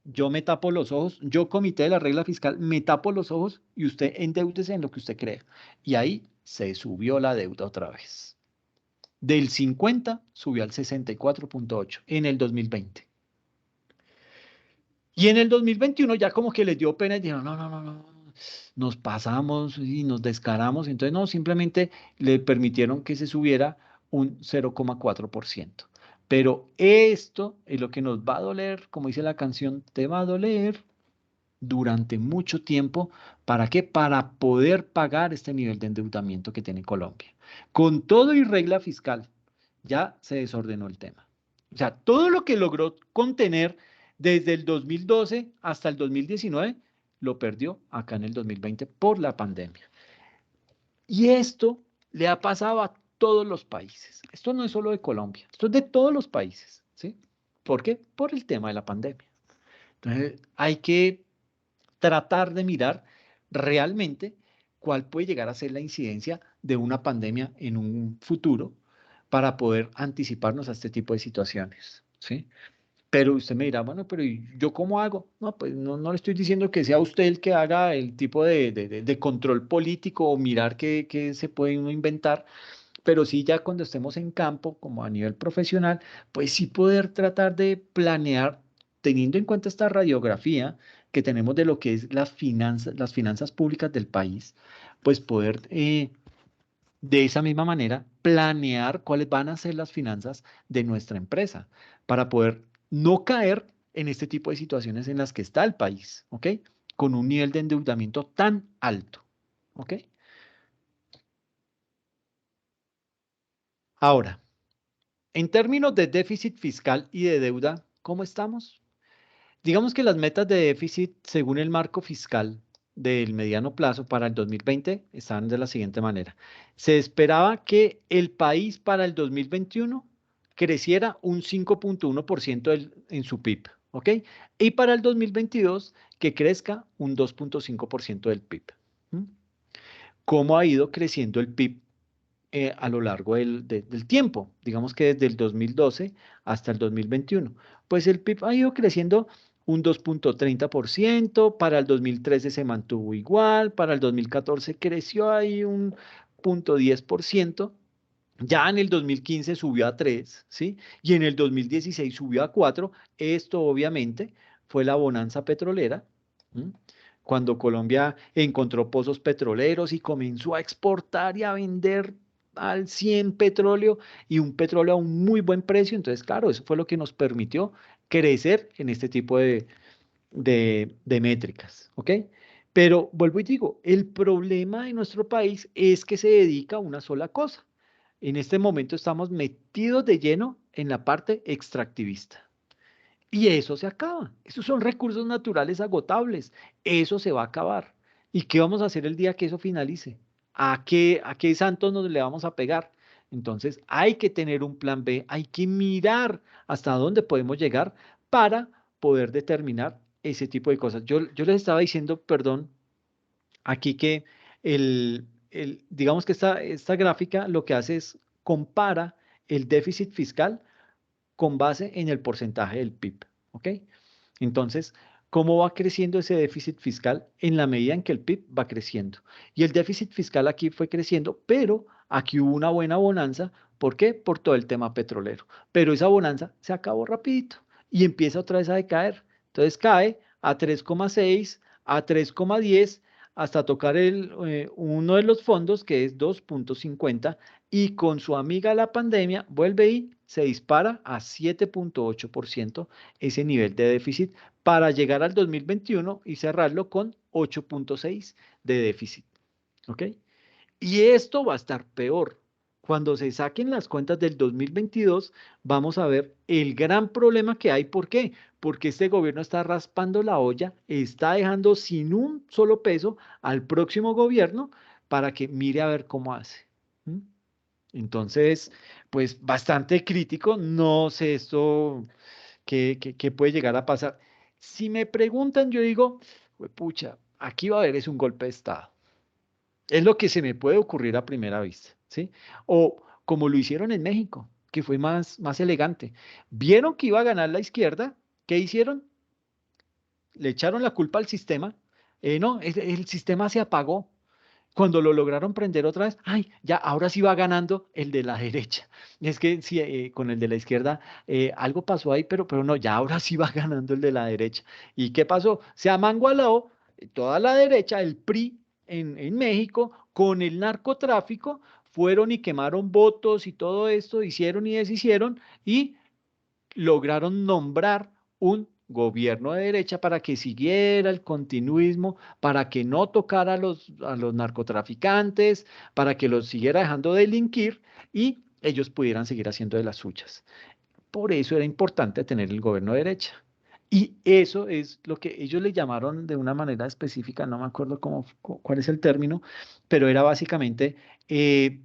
Yo me tapo los ojos, yo comité de la regla fiscal, me tapo los ojos y usted endeúdese en lo que usted crea. Y ahí se subió la deuda otra vez. Del 50 subió al 64.8 en el 2020. Y en el 2021 ya como que les dio pena y dijeron, no, no, no, no, nos pasamos y nos descaramos. Entonces, no, simplemente le permitieron que se subiera un 0.4%. Pero esto es lo que nos va a doler, como dice la canción, te va a doler durante mucho tiempo. ¿Para qué? Para poder pagar este nivel de endeudamiento que tiene Colombia. Con todo y regla fiscal, ya se desordenó el tema. O sea, todo lo que logró contener desde el 2012 hasta el 2019, lo perdió acá en el 2020 por la pandemia. Y esto le ha pasado a todos los países. Esto no es solo de Colombia, esto es de todos los países. ¿Sí? ¿Por qué? Por el tema de la pandemia. Entonces, hay que tratar de mirar realmente cuál puede llegar a ser la incidencia de una pandemia en un futuro para poder anticiparnos a este tipo de situaciones, ¿sí? Pero usted me dirá, bueno, pero ¿y yo cómo hago? No, pues no le estoy diciendo que sea usted el que haga el tipo de control político o mirar qué se puede uno inventar, pero sí ya cuando estemos en campo, como a nivel profesional, pues sí poder tratar de planear, teniendo en cuenta esta radiografía que tenemos de lo que es las finanzas públicas del país, pues poder de esa misma manera planear cuáles van a ser las finanzas de nuestra empresa para poder no caer en este tipo de situaciones en las que está el país, ¿ok? Con un nivel de endeudamiento tan alto, ¿ok? Ahora, en términos de déficit fiscal y de deuda, ¿cómo estamos? Digamos que las metas de déficit según el marco fiscal del mediano plazo para el 2020 estaban de la siguiente manera. Se esperaba que el país para el 2021 creciera un 5.1% en su PIB, ¿ok? Y para el 2022 que crezca un 2.5% del PIB. ¿Mm? ¿Cómo ha ido creciendo el PIB a lo largo del tiempo? Digamos que desde el 2012 hasta el 2021. Pues el PIB ha ido creciendo un 2.30%, para el 2013 se mantuvo igual, para el 2014 creció ahí un 0.10%. Ya en el 2015 subió a 3, ¿sí? Y en el 2016 subió a 4. Esto obviamente fue la bonanza petrolera, ¿m? Cuando Colombia encontró pozos petroleros y comenzó a exportar y a vender al 100 petróleo y un petróleo a un muy buen precio. Entonces, claro, eso fue lo que nos permitió crecer en este tipo de métricas, ¿ok? Pero vuelvo y digo, el problema de nuestro país es que se dedica a una sola cosa. En este momento estamos metidos de lleno en la parte extractivista. Y eso se acaba. Esos son recursos naturales agotables. Eso se va a acabar. ¿Y qué vamos a hacer el día que eso finalice? ¿A qué santos nos le vamos a pegar? Entonces hay que tener un plan B, hay que mirar hasta dónde podemos llegar para poder determinar ese tipo de cosas. Yo les estaba diciendo, perdón, aquí que digamos que esta gráfica lo que hace es compara el déficit fiscal con base en el porcentaje del PIB, ¿ok? Entonces, ¿cómo va creciendo ese déficit fiscal? En la medida en que el PIB va creciendo. Y el déficit fiscal aquí fue creciendo, pero aquí hubo una buena bonanza. ¿Por qué? Por todo el tema petrolero. Pero esa bonanza se acabó rapidito y empieza otra vez a decaer. Entonces cae a 3,6, a 3,10, hasta tocar uno de los fondos que es 2.50 y con su amiga la pandemia vuelve y se dispara a 7.8% ese nivel de déficit para llegar al 2021 y cerrarlo con 8.6 de déficit. ¿Ok? Y esto va a estar peor. Cuando se saquen las cuentas del 2022, vamos a ver el gran problema que hay. ¿Por qué? Porque este gobierno está raspando la olla, está dejando sin un solo peso al próximo gobierno para que mire a ver cómo hace. ¿Mm? Entonces, pues bastante crítico. No sé esto qué puede llegar a pasar. Si me preguntan, yo digo, pucha, aquí va a haber es un golpe de Estado. Es lo que se me puede ocurrir a primera vista, ¿sí? O como lo hicieron en México, que fue más elegante. Vieron que iba a ganar la izquierda, ¿qué hicieron? Le echaron la culpa al sistema. No, el sistema se apagó. Cuando lo lograron prender otra vez, ay, ya, ahora sí va ganando el de la derecha. Es que sí, con el de la izquierda algo pasó ahí, pero no, ya ahora sí va ganando el de la derecha. ¿Y qué pasó? Se amangualó toda la derecha, el PRI en México, con el narcotráfico, fueron y quemaron votos y todo esto, hicieron y deshicieron y lograron nombrar un gobierno de derecha para que siguiera el continuismo, para que no tocara a los narcotraficantes, para que los siguiera dejando delinquir y ellos pudieran seguir haciendo de las suyas. Por eso era importante tener el gobierno de derecha. Y eso es lo que ellos le llamaron de una manera específica, no me acuerdo cuál es el término, pero era básicamente eh,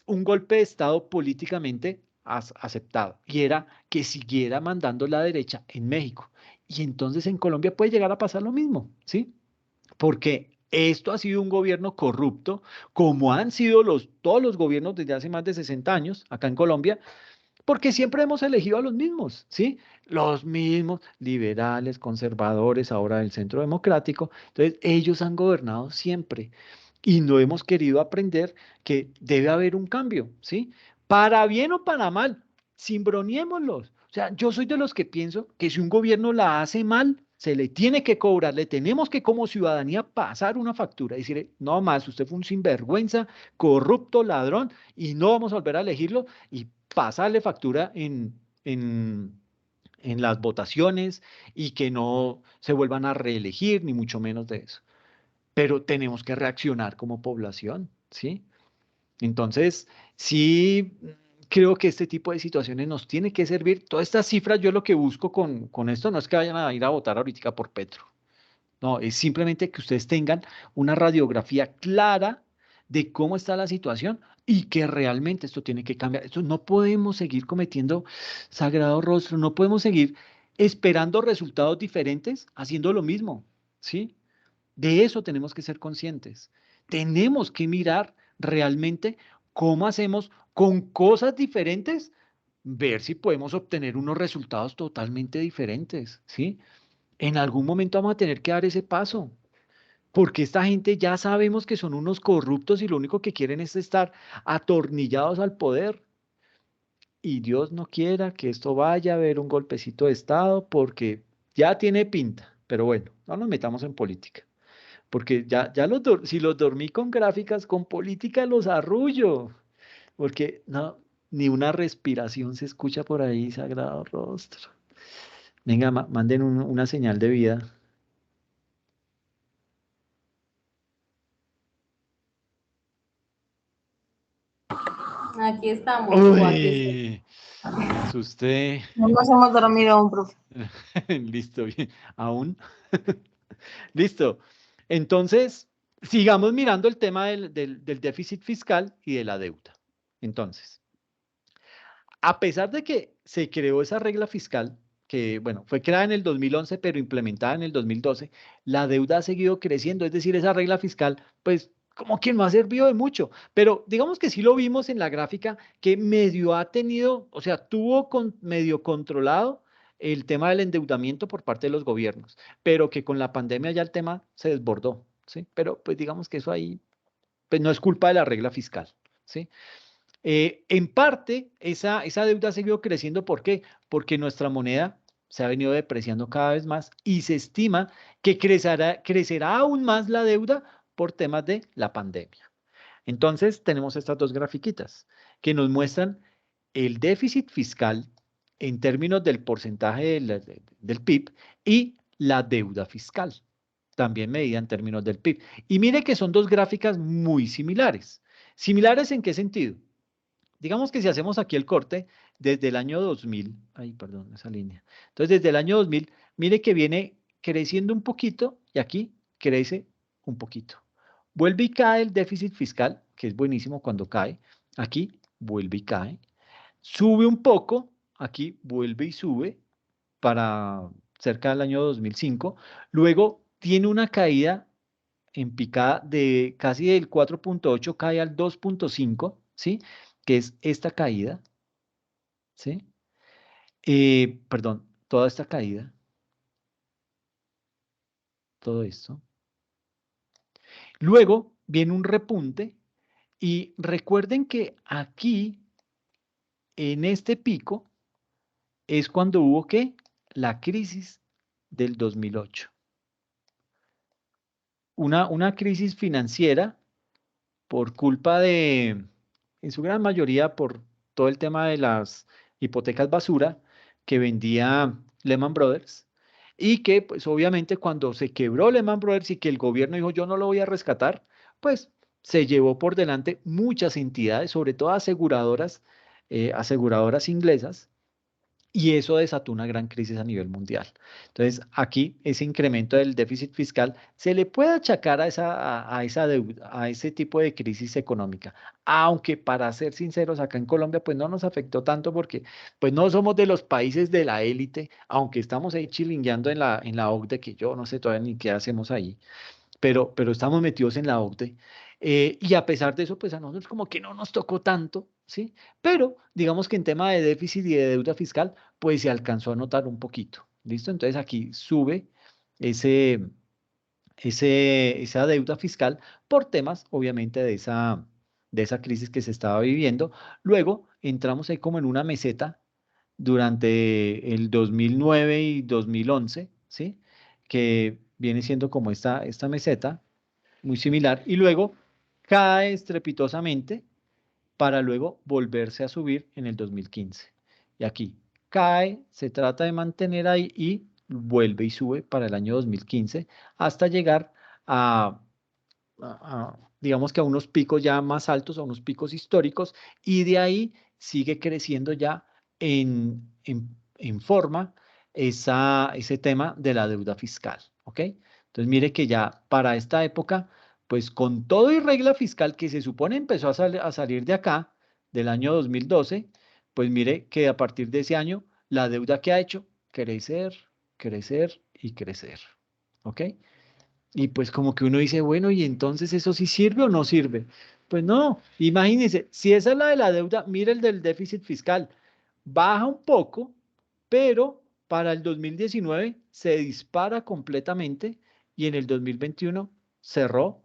un golpe de Estado políticamente aceptado y era que siguiera mandando la derecha en México. Y entonces en Colombia puede llegar a pasar lo mismo, ¿sí? Porque esto ha sido un gobierno corrupto, como han sido todos los gobiernos desde hace más de 60 años acá en Colombia, porque siempre hemos elegido a los mismos, ¿sí? Los mismos liberales, conservadores, ahora del centro democrático. Entonces, ellos han gobernado siempre y no hemos querido aprender que debe haber un cambio, ¿sí? Para bien o para mal, cimbroneémoslos. O sea, yo soy de los que pienso que si un gobierno la hace mal, se le tiene que cobrar, le tenemos que como ciudadanía pasar una factura y decirle, no más, usted fue un sinvergüenza, corrupto, ladrón, y no vamos a volver a elegirlo y pasarle factura en las votaciones y que no se vuelvan a reelegir, ni mucho menos de eso. Pero tenemos que reaccionar como población, ¿sí? Entonces, sí, creo que este tipo de situaciones nos tiene que servir. Todas estas cifras, yo lo que busco con esto no es que vayan a ir a votar ahorita por Petro. No, es simplemente que ustedes tengan una radiografía clara de cómo está la situación y que realmente esto tiene que cambiar. Esto no podemos seguir cometiendo sagrado rostro, no podemos seguir esperando resultados diferentes haciendo lo mismo, ¿sí? De eso tenemos que ser conscientes. Tenemos que mirar realmente cómo hacemos con cosas diferentes, ver si podemos obtener unos resultados totalmente diferentes, ¿sí? En algún momento vamos a tener que dar ese paso, porque esta gente ya sabemos que son unos corruptos y lo único que quieren es estar atornillados al poder. Y Dios no quiera que esto vaya a haber un golpecito de Estado, porque ya tiene pinta. Pero bueno, no nos metamos en política. Porque si los dormí con gráficas, con política los arrullo. Porque no, ni una respiración se escucha por ahí, sagrado rostro. Venga, manden una señal de vida. Aquí estamos, o aquí estoy. Uy, me asusté. No nos hemos dormido aún, profe. Listo, bien. ¿Aún? Listo. Entonces, sigamos mirando el tema del déficit fiscal y de la deuda. Entonces, a pesar de que se creó esa regla fiscal, que, bueno, fue creada en el 2011, pero implementada en el 2012, la deuda ha seguido creciendo. Es decir, esa regla fiscal, pues, como que no ha servido de mucho. Pero digamos que sí lo vimos en la gráfica, que medio ha tenido, o sea, tuvo medio controlado el tema del endeudamiento por parte de los gobiernos, pero que con la pandemia ya el tema se desbordó, ¿sí? Pero pues digamos que eso ahí, pues no es culpa de la regla fiscal, ¿sí? En parte, esa deuda ha seguido creciendo. ¿Por qué? Porque nuestra moneda se ha venido depreciando cada vez más y se estima que crecerá aún más la deuda por temas de la pandemia. Entonces, tenemos estas dos grafiquitas que nos muestran el déficit fiscal en términos del porcentaje del PIB y la deuda fiscal, también medida en términos del PIB. Y mire que son dos gráficas muy similares. ¿Similares en qué sentido? Digamos que si hacemos aquí el corte desde el año 2000, ay, perdón, esa línea. Entonces, desde el año 2000, mire que viene creciendo un poquito y aquí crece un poquito. Vuelve y cae el déficit fiscal, que es buenísimo cuando cae. Aquí vuelve y cae. Sube un poco, aquí vuelve y sube para cerca del año 2005. Luego tiene una caída en picada de casi del 4.8 cae al 2.5, ¿sí? Que es esta caída, ¿sí? Perdón, toda esta caída, todo esto. Luego viene un repunte y recuerden que aquí, en este pico, es cuando hubo ¿qué? La crisis del 2008. Una crisis financiera por culpa de, en su gran mayoría, por todo el tema de las hipotecas basura que vendía Lehman Brothers y que, pues obviamente, cuando se quebró Lehman Brothers y que el gobierno dijo yo no lo voy a rescatar, pues se llevó por delante muchas entidades, sobre todo aseguradoras inglesas, y eso desató una gran crisis a nivel mundial. Entonces, aquí ese incremento del déficit fiscal se le puede achacar a esa deuda, a ese tipo de crisis económica. Aunque para ser sinceros, acá en Colombia pues no nos afectó tanto porque pues no somos de los países de la élite, aunque estamos ahí chilingueando en la OCDE, que yo no sé todavía ni qué hacemos ahí, pero estamos metidos en la OCDE. Y a pesar de eso, pues a nosotros como que no nos tocó tanto, ¿sí? Pero digamos que en tema de déficit y de deuda fiscal, pues se alcanzó a notar un poquito, ¿listo? Entonces aquí sube ese, esa deuda fiscal por temas, obviamente, de esa crisis que se estaba viviendo. Luego entramos ahí como en una meseta durante el 2009 y 2011, ¿sí? Que viene siendo como esta meseta muy similar, y luego cae estrepitosamente para luego volverse a subir en el 2015. Y aquí cae, se trata de mantener ahí y vuelve y sube para el año 2015 hasta llegar digamos que a unos picos ya más altos, a unos picos históricos, y de ahí sigue creciendo ya en forma ese tema de la deuda fiscal, ¿ok? Entonces, mire que ya para esta época, pues con todo y regla fiscal que se supone empezó a salir de acá, del año 2012, pues mire que a partir de ese año, la deuda que ha hecho, crecer, crecer y crecer. ¿Ok? Y pues como que uno dice, bueno, ¿y entonces eso sí sirve o no sirve? Pues no, imagínense, si esa es la de la deuda, mire el del déficit fiscal. Baja un poco, pero para el 2019 se dispara completamente y en el 2021 cerró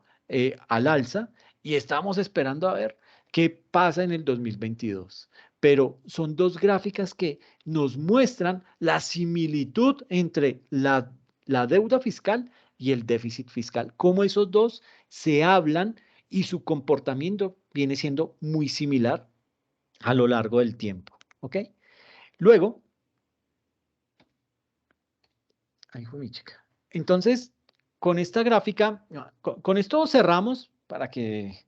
al alza y estamos esperando a ver qué pasa en el 2022. Pero son dos gráficas que nos muestran la similitud entre la deuda fiscal y el déficit fiscal, cómo esos dos se hablan y su comportamiento viene siendo muy similar a lo largo del tiempo. ¿Ok? Luego, ahí fue mi chica. Entonces, con esta gráfica, con esto cerramos para que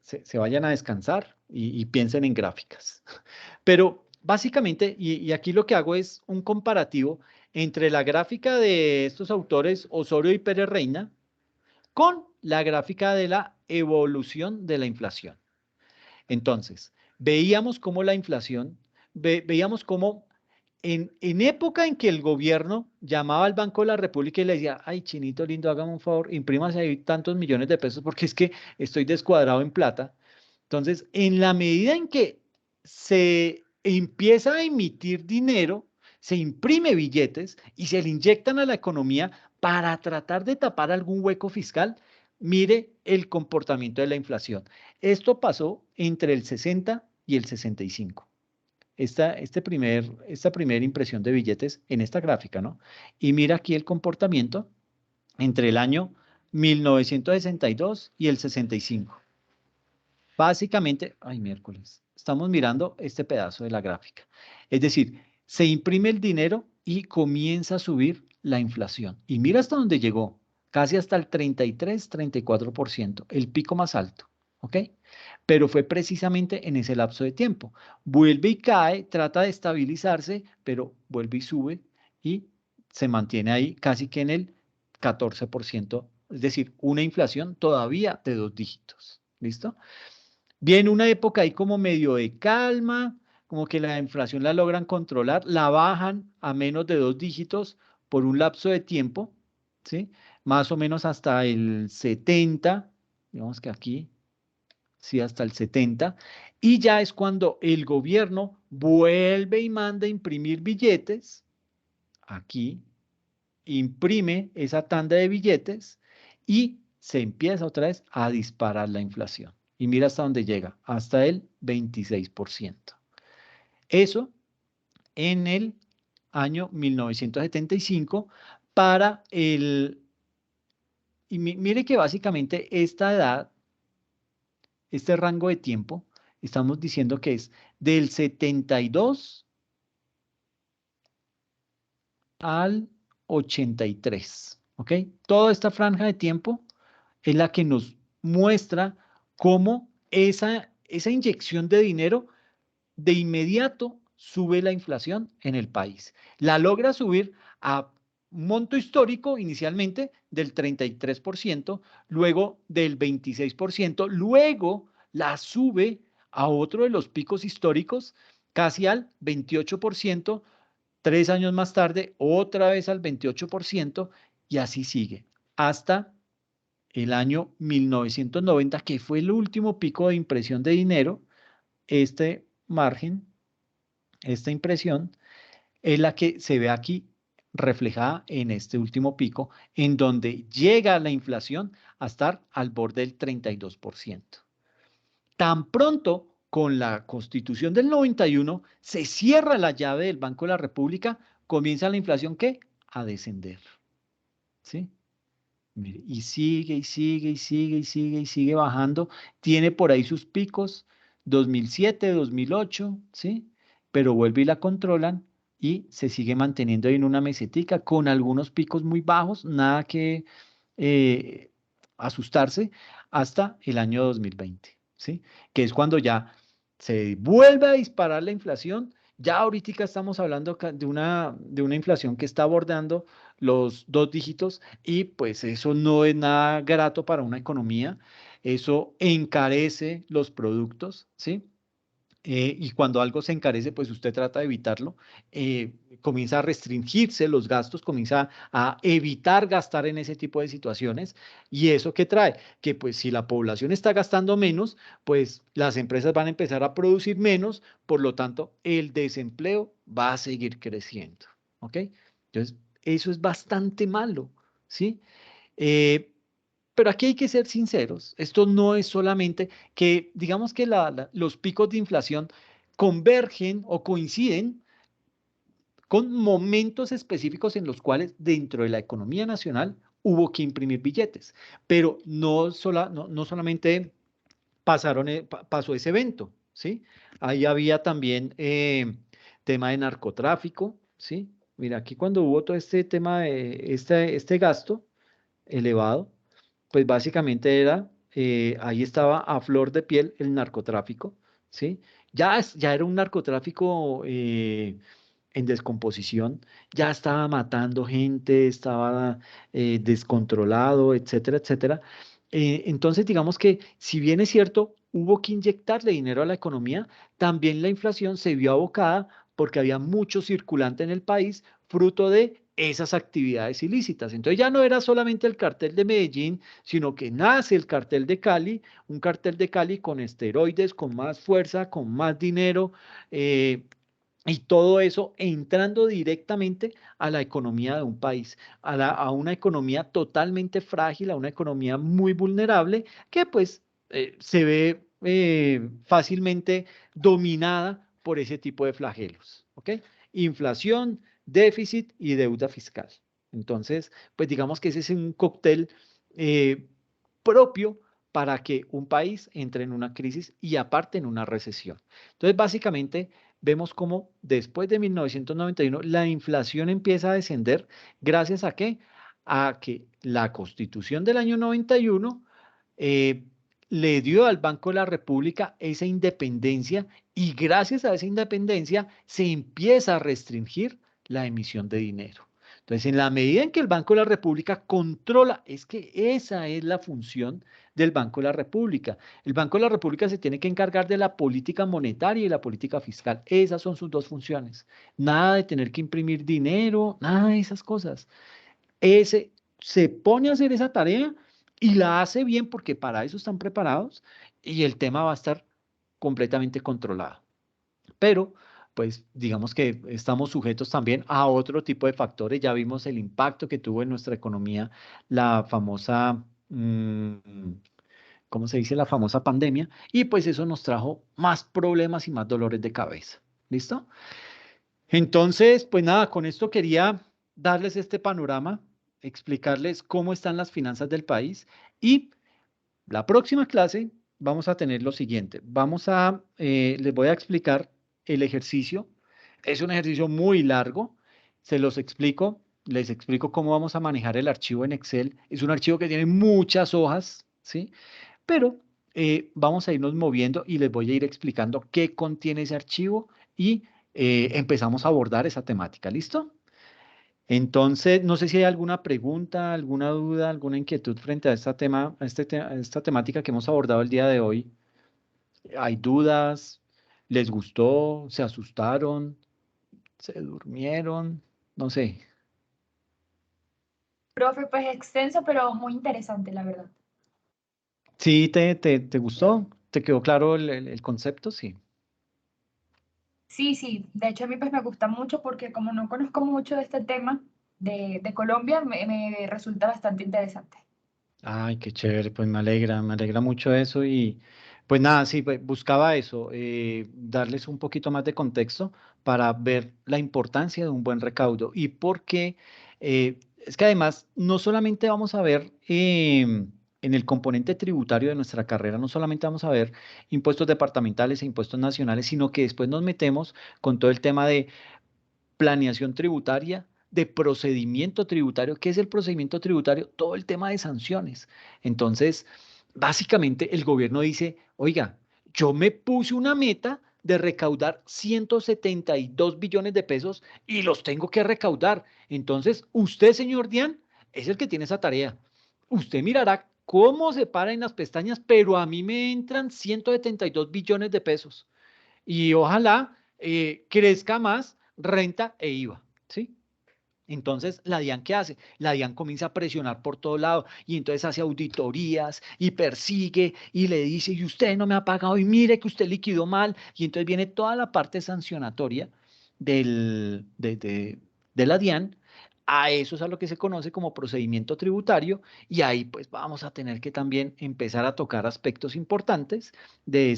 se vayan a descansar y piensen en gráficas. Pero básicamente, y aquí lo que hago es un comparativo entre la gráfica de estos autores Osorio y Pérez Reina con la gráfica de la evolución de la inflación. Entonces, veíamos cómo la inflación, veíamos cómo en época en que el gobierno llamaba al Banco de la República y le decía, ay, chinito lindo, hágame un favor, imprímase ahí tantos millones de pesos porque es que estoy descuadrado en plata. Entonces, en la medida en que se empieza a emitir dinero, se imprime billetes y se le inyectan a la economía para tratar de tapar algún hueco fiscal, mire el comportamiento de la inflación. Esto pasó entre el 60 y el 65. Esta primera impresión de billetes en esta gráfica, ¿no? Y mira aquí el comportamiento entre el año 1962 y el 65. Básicamente, ay, miércoles, estamos mirando este pedazo de la gráfica. Es decir, se imprime el dinero y comienza a subir la inflación. Y mira hasta dónde llegó, casi hasta el 33, 34%, el pico más alto. ¿Ok? Pero fue precisamente en ese lapso de tiempo. Vuelve y cae, trata de estabilizarse, pero vuelve y sube y se mantiene ahí casi que en el 14%, es decir, una inflación todavía de 2 dígitos. ¿Listo? Viene una época ahí como medio de calma, como que la inflación la logran controlar, la bajan a menos de 2 dígitos por un lapso de tiempo, ¿sí? Más o menos hasta el 70, digamos que aquí, sí, hasta el 70, y ya es cuando el gobierno vuelve y manda a imprimir billetes, aquí, imprime esa tanda de billetes y se empieza otra vez a disparar la inflación. Y mira hasta dónde llega, hasta el 26%. Eso en el año 1975 para el... Y mire que básicamente esta edad, este rango de tiempo, estamos diciendo que es del 72 al 83, ¿ok? Toda esta franja de tiempo es la que nos muestra cómo esa inyección de dinero de inmediato sube la inflación en el país. La logra subir a un monto histórico inicialmente del 33%, luego del 26%, luego la sube a otro de los picos históricos casi al 28%, 3 años más tarde otra vez al 28% y así sigue hasta el año 1990, que fue el último pico de impresión de dinero. Este margen, esta impresión, es la que se ve aquí reflejada en este último pico, en donde llega la inflación a estar al borde del 32%. Tan pronto con la Constitución del 91 se cierra la llave del Banco de la República, comienza la inflación, ¿qué? A descender. ¿Sí? Mire, y sigue, y sigue, y sigue, y sigue, y sigue bajando. Tiene por ahí sus picos, 2007, 2008, ¿sí? Pero vuelve y la controlan y se sigue manteniendo ahí en una mesetica con algunos picos muy bajos, nada que eh, asustarse, hasta el año 2020, ¿sí? Que es cuando ya se vuelve a disparar la inflación. Ya ahorita estamos hablando de una inflación que está abordando los 2 dígitos y pues eso no es nada grato para una economía, eso encarece los productos, ¿sí? Y cuando algo se encarece, pues usted trata de evitarlo, comienza a restringirse los gastos, comienza a evitar gastar en ese tipo de situaciones. ¿Y eso qué trae? Que pues si la población está gastando menos, pues las empresas van a empezar a producir menos, por lo tanto, el desempleo va a seguir creciendo. ¿Ok? Entonces, eso es bastante malo, ¿sí? Eh, pero aquí hay que ser sinceros. Esto no es solamente que, digamos que los picos de inflación convergen o coinciden con momentos específicos en los cuales dentro de la economía nacional hubo que imprimir billetes. Pero no solamente pasó ese evento, ¿sí? Ahí había también tema de narcotráfico, ¿sí? Mira, aquí cuando hubo todo este tema de este gasto elevado, pues básicamente ahí estaba a flor de piel el narcotráfico, ¿sí? Ya era un narcotráfico en descomposición, ya estaba matando gente, estaba descontrolado, etcétera, etcétera. Entonces, digamos que si bien es cierto, hubo que inyectarle dinero a la economía, también la inflación se vio abocada porque había mucho circulante en el país, fruto de esas actividades ilícitas. Entonces ya no era solamente el cartel de Medellín, sino que nace el cartel de Cali, un cartel de Cali con esteroides, con más fuerza, con más dinero, y todo eso entrando directamente a la economía de un país, a una economía totalmente frágil, a una economía muy vulnerable, que pues se ve fácilmente dominada por ese tipo de flagelos, ¿ok? Inflación, déficit y deuda fiscal. Entonces, pues digamos que ese es un cóctel eh, propio para que un país entre en una crisis y aparte en una recesión. Entonces, básicamente, vemos cómo después de 1991 la inflación empieza a descender gracias a qué? A que la Constitución del año 91 eh, le dio al Banco de la República esa independencia y gracias a esa independencia se empieza a restringir la emisión de dinero. Entonces, en la medida en que el Banco de la República controla, es que esa es la función del Banco de la República. El Banco de la República se tiene que encargar de la política monetaria y la política fiscal. Esas son sus dos funciones. Nada de tener que imprimir dinero, nada de esas cosas. Ese se pone a hacer esa tarea y la hace bien porque para eso están preparados y el tema va a estar completamente controlado. Pero, pues, digamos que estamos sujetos también a otro tipo de factores. Ya vimos el impacto que tuvo en nuestra economía la famosa, ¿cómo se dice? La famosa pandemia. Y pues eso nos trajo más problemas y más dolores de cabeza. ¿Listo? Entonces, pues nada, con esto quería darles este panorama, explicarles cómo están las finanzas del país y la próxima clase vamos a tener lo siguiente. Les voy a explicar el ejercicio. Es un ejercicio muy largo. Se los explico. Les explico cómo vamos a manejar el archivo en Excel. Es un archivo que tiene muchas hojas, ¿sí? Pero vamos a irnos moviendo y les voy a ir explicando qué contiene ese archivo y empezamos a abordar esa temática. ¿Listo? Entonces, no sé si hay alguna pregunta, alguna duda, alguna inquietud frente a a esta temática que hemos abordado el día de hoy. ¿Hay dudas? ¿Les gustó? ¿Se asustaron? ¿Se durmieron? No sé. Profe, pues extenso, pero muy interesante, la verdad. ¿Sí te gustó? ¿Te quedó claro el concepto? Sí. Sí, sí, de hecho a mí pues me gusta mucho porque como no conozco mucho de este tema de Colombia, me resulta bastante interesante. Ay, qué chévere, pues me alegra mucho eso y pues nada, sí, pues, buscaba eso, darles un poquito más de contexto para ver la importancia de un buen recaudo y por qué, es que además no solamente vamos a ver en el componente tributario de nuestra carrera, no solamente vamos a ver impuestos departamentales e impuestos nacionales, sino que después nos metemos con todo el tema de planeación tributaria, de procedimiento tributario. ¿Qué es el procedimiento tributario? Todo el tema de sanciones. Entonces, básicamente el gobierno dice, oiga, yo me puse una meta de recaudar 172 billones de pesos y los tengo que recaudar. Entonces, usted, señor Dian, es el que tiene esa tarea. Usted mirará cómo se para en las pestañas, pero a mí me entran 172 billones de pesos. Y ojalá crezca más renta e IVA, ¿sí? Entonces, la DIAN, ¿qué hace? La DIAN comienza a presionar por todo lado y entonces hace auditorías y persigue y le dice, y usted no me ha pagado y mire que usted liquidó mal. Y entonces viene toda la parte sancionatoria de la DIAN. A eso es a lo que se conoce como procedimiento tributario y ahí pues vamos a tener que también empezar a tocar aspectos importantes de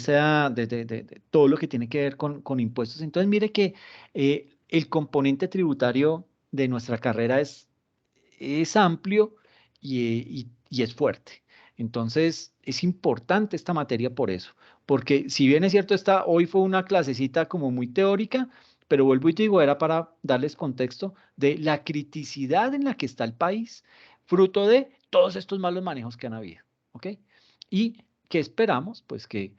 todo lo que tiene que ver con impuestos. Entonces, mire que el componente tributario de nuestra carrera es amplio y es fuerte. Entonces, es importante esta materia por eso, porque si bien es cierto, hoy fue una clasecita como muy teórica, pero vuelvo y te digo, era para darles contexto de la criticidad en la que está el país, fruto de todos estos malos manejos que han habido, ¿ok? Y que esperamos, pues que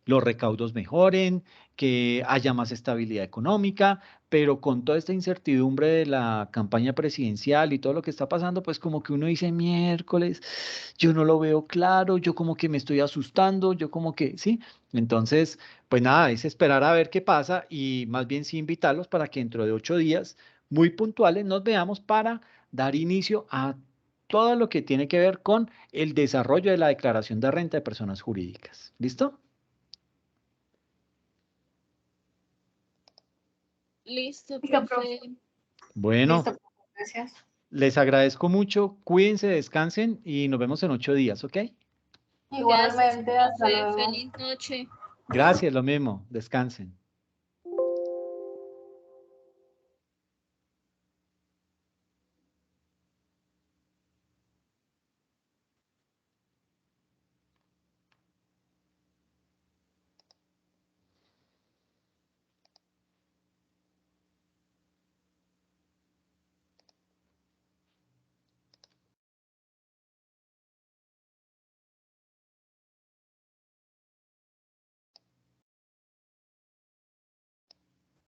los recaudos mejoren, que haya más estabilidad económica, pero con toda esta incertidumbre de la campaña presidencial y todo lo que está pasando, pues como que uno dice miércoles, yo no lo veo claro, yo como que me estoy asustando, yo como que, sí. Entonces, pues nada, es esperar a ver qué pasa y más bien sí invitarlos para que dentro de 8 días, muy puntuales, nos veamos para dar inicio a todo lo que tiene que ver con el desarrollo de la declaración de renta de personas jurídicas. ¿Listo? Listo, Listo, profe. Bueno, Listo, gracias. les agradezco mucho, cuídense, descansen y nos vemos en 8 días, ¿ok? Gracias, Igualmente, hasta profe. luego. Feliz noche. Gracias, lo mismo, descansen.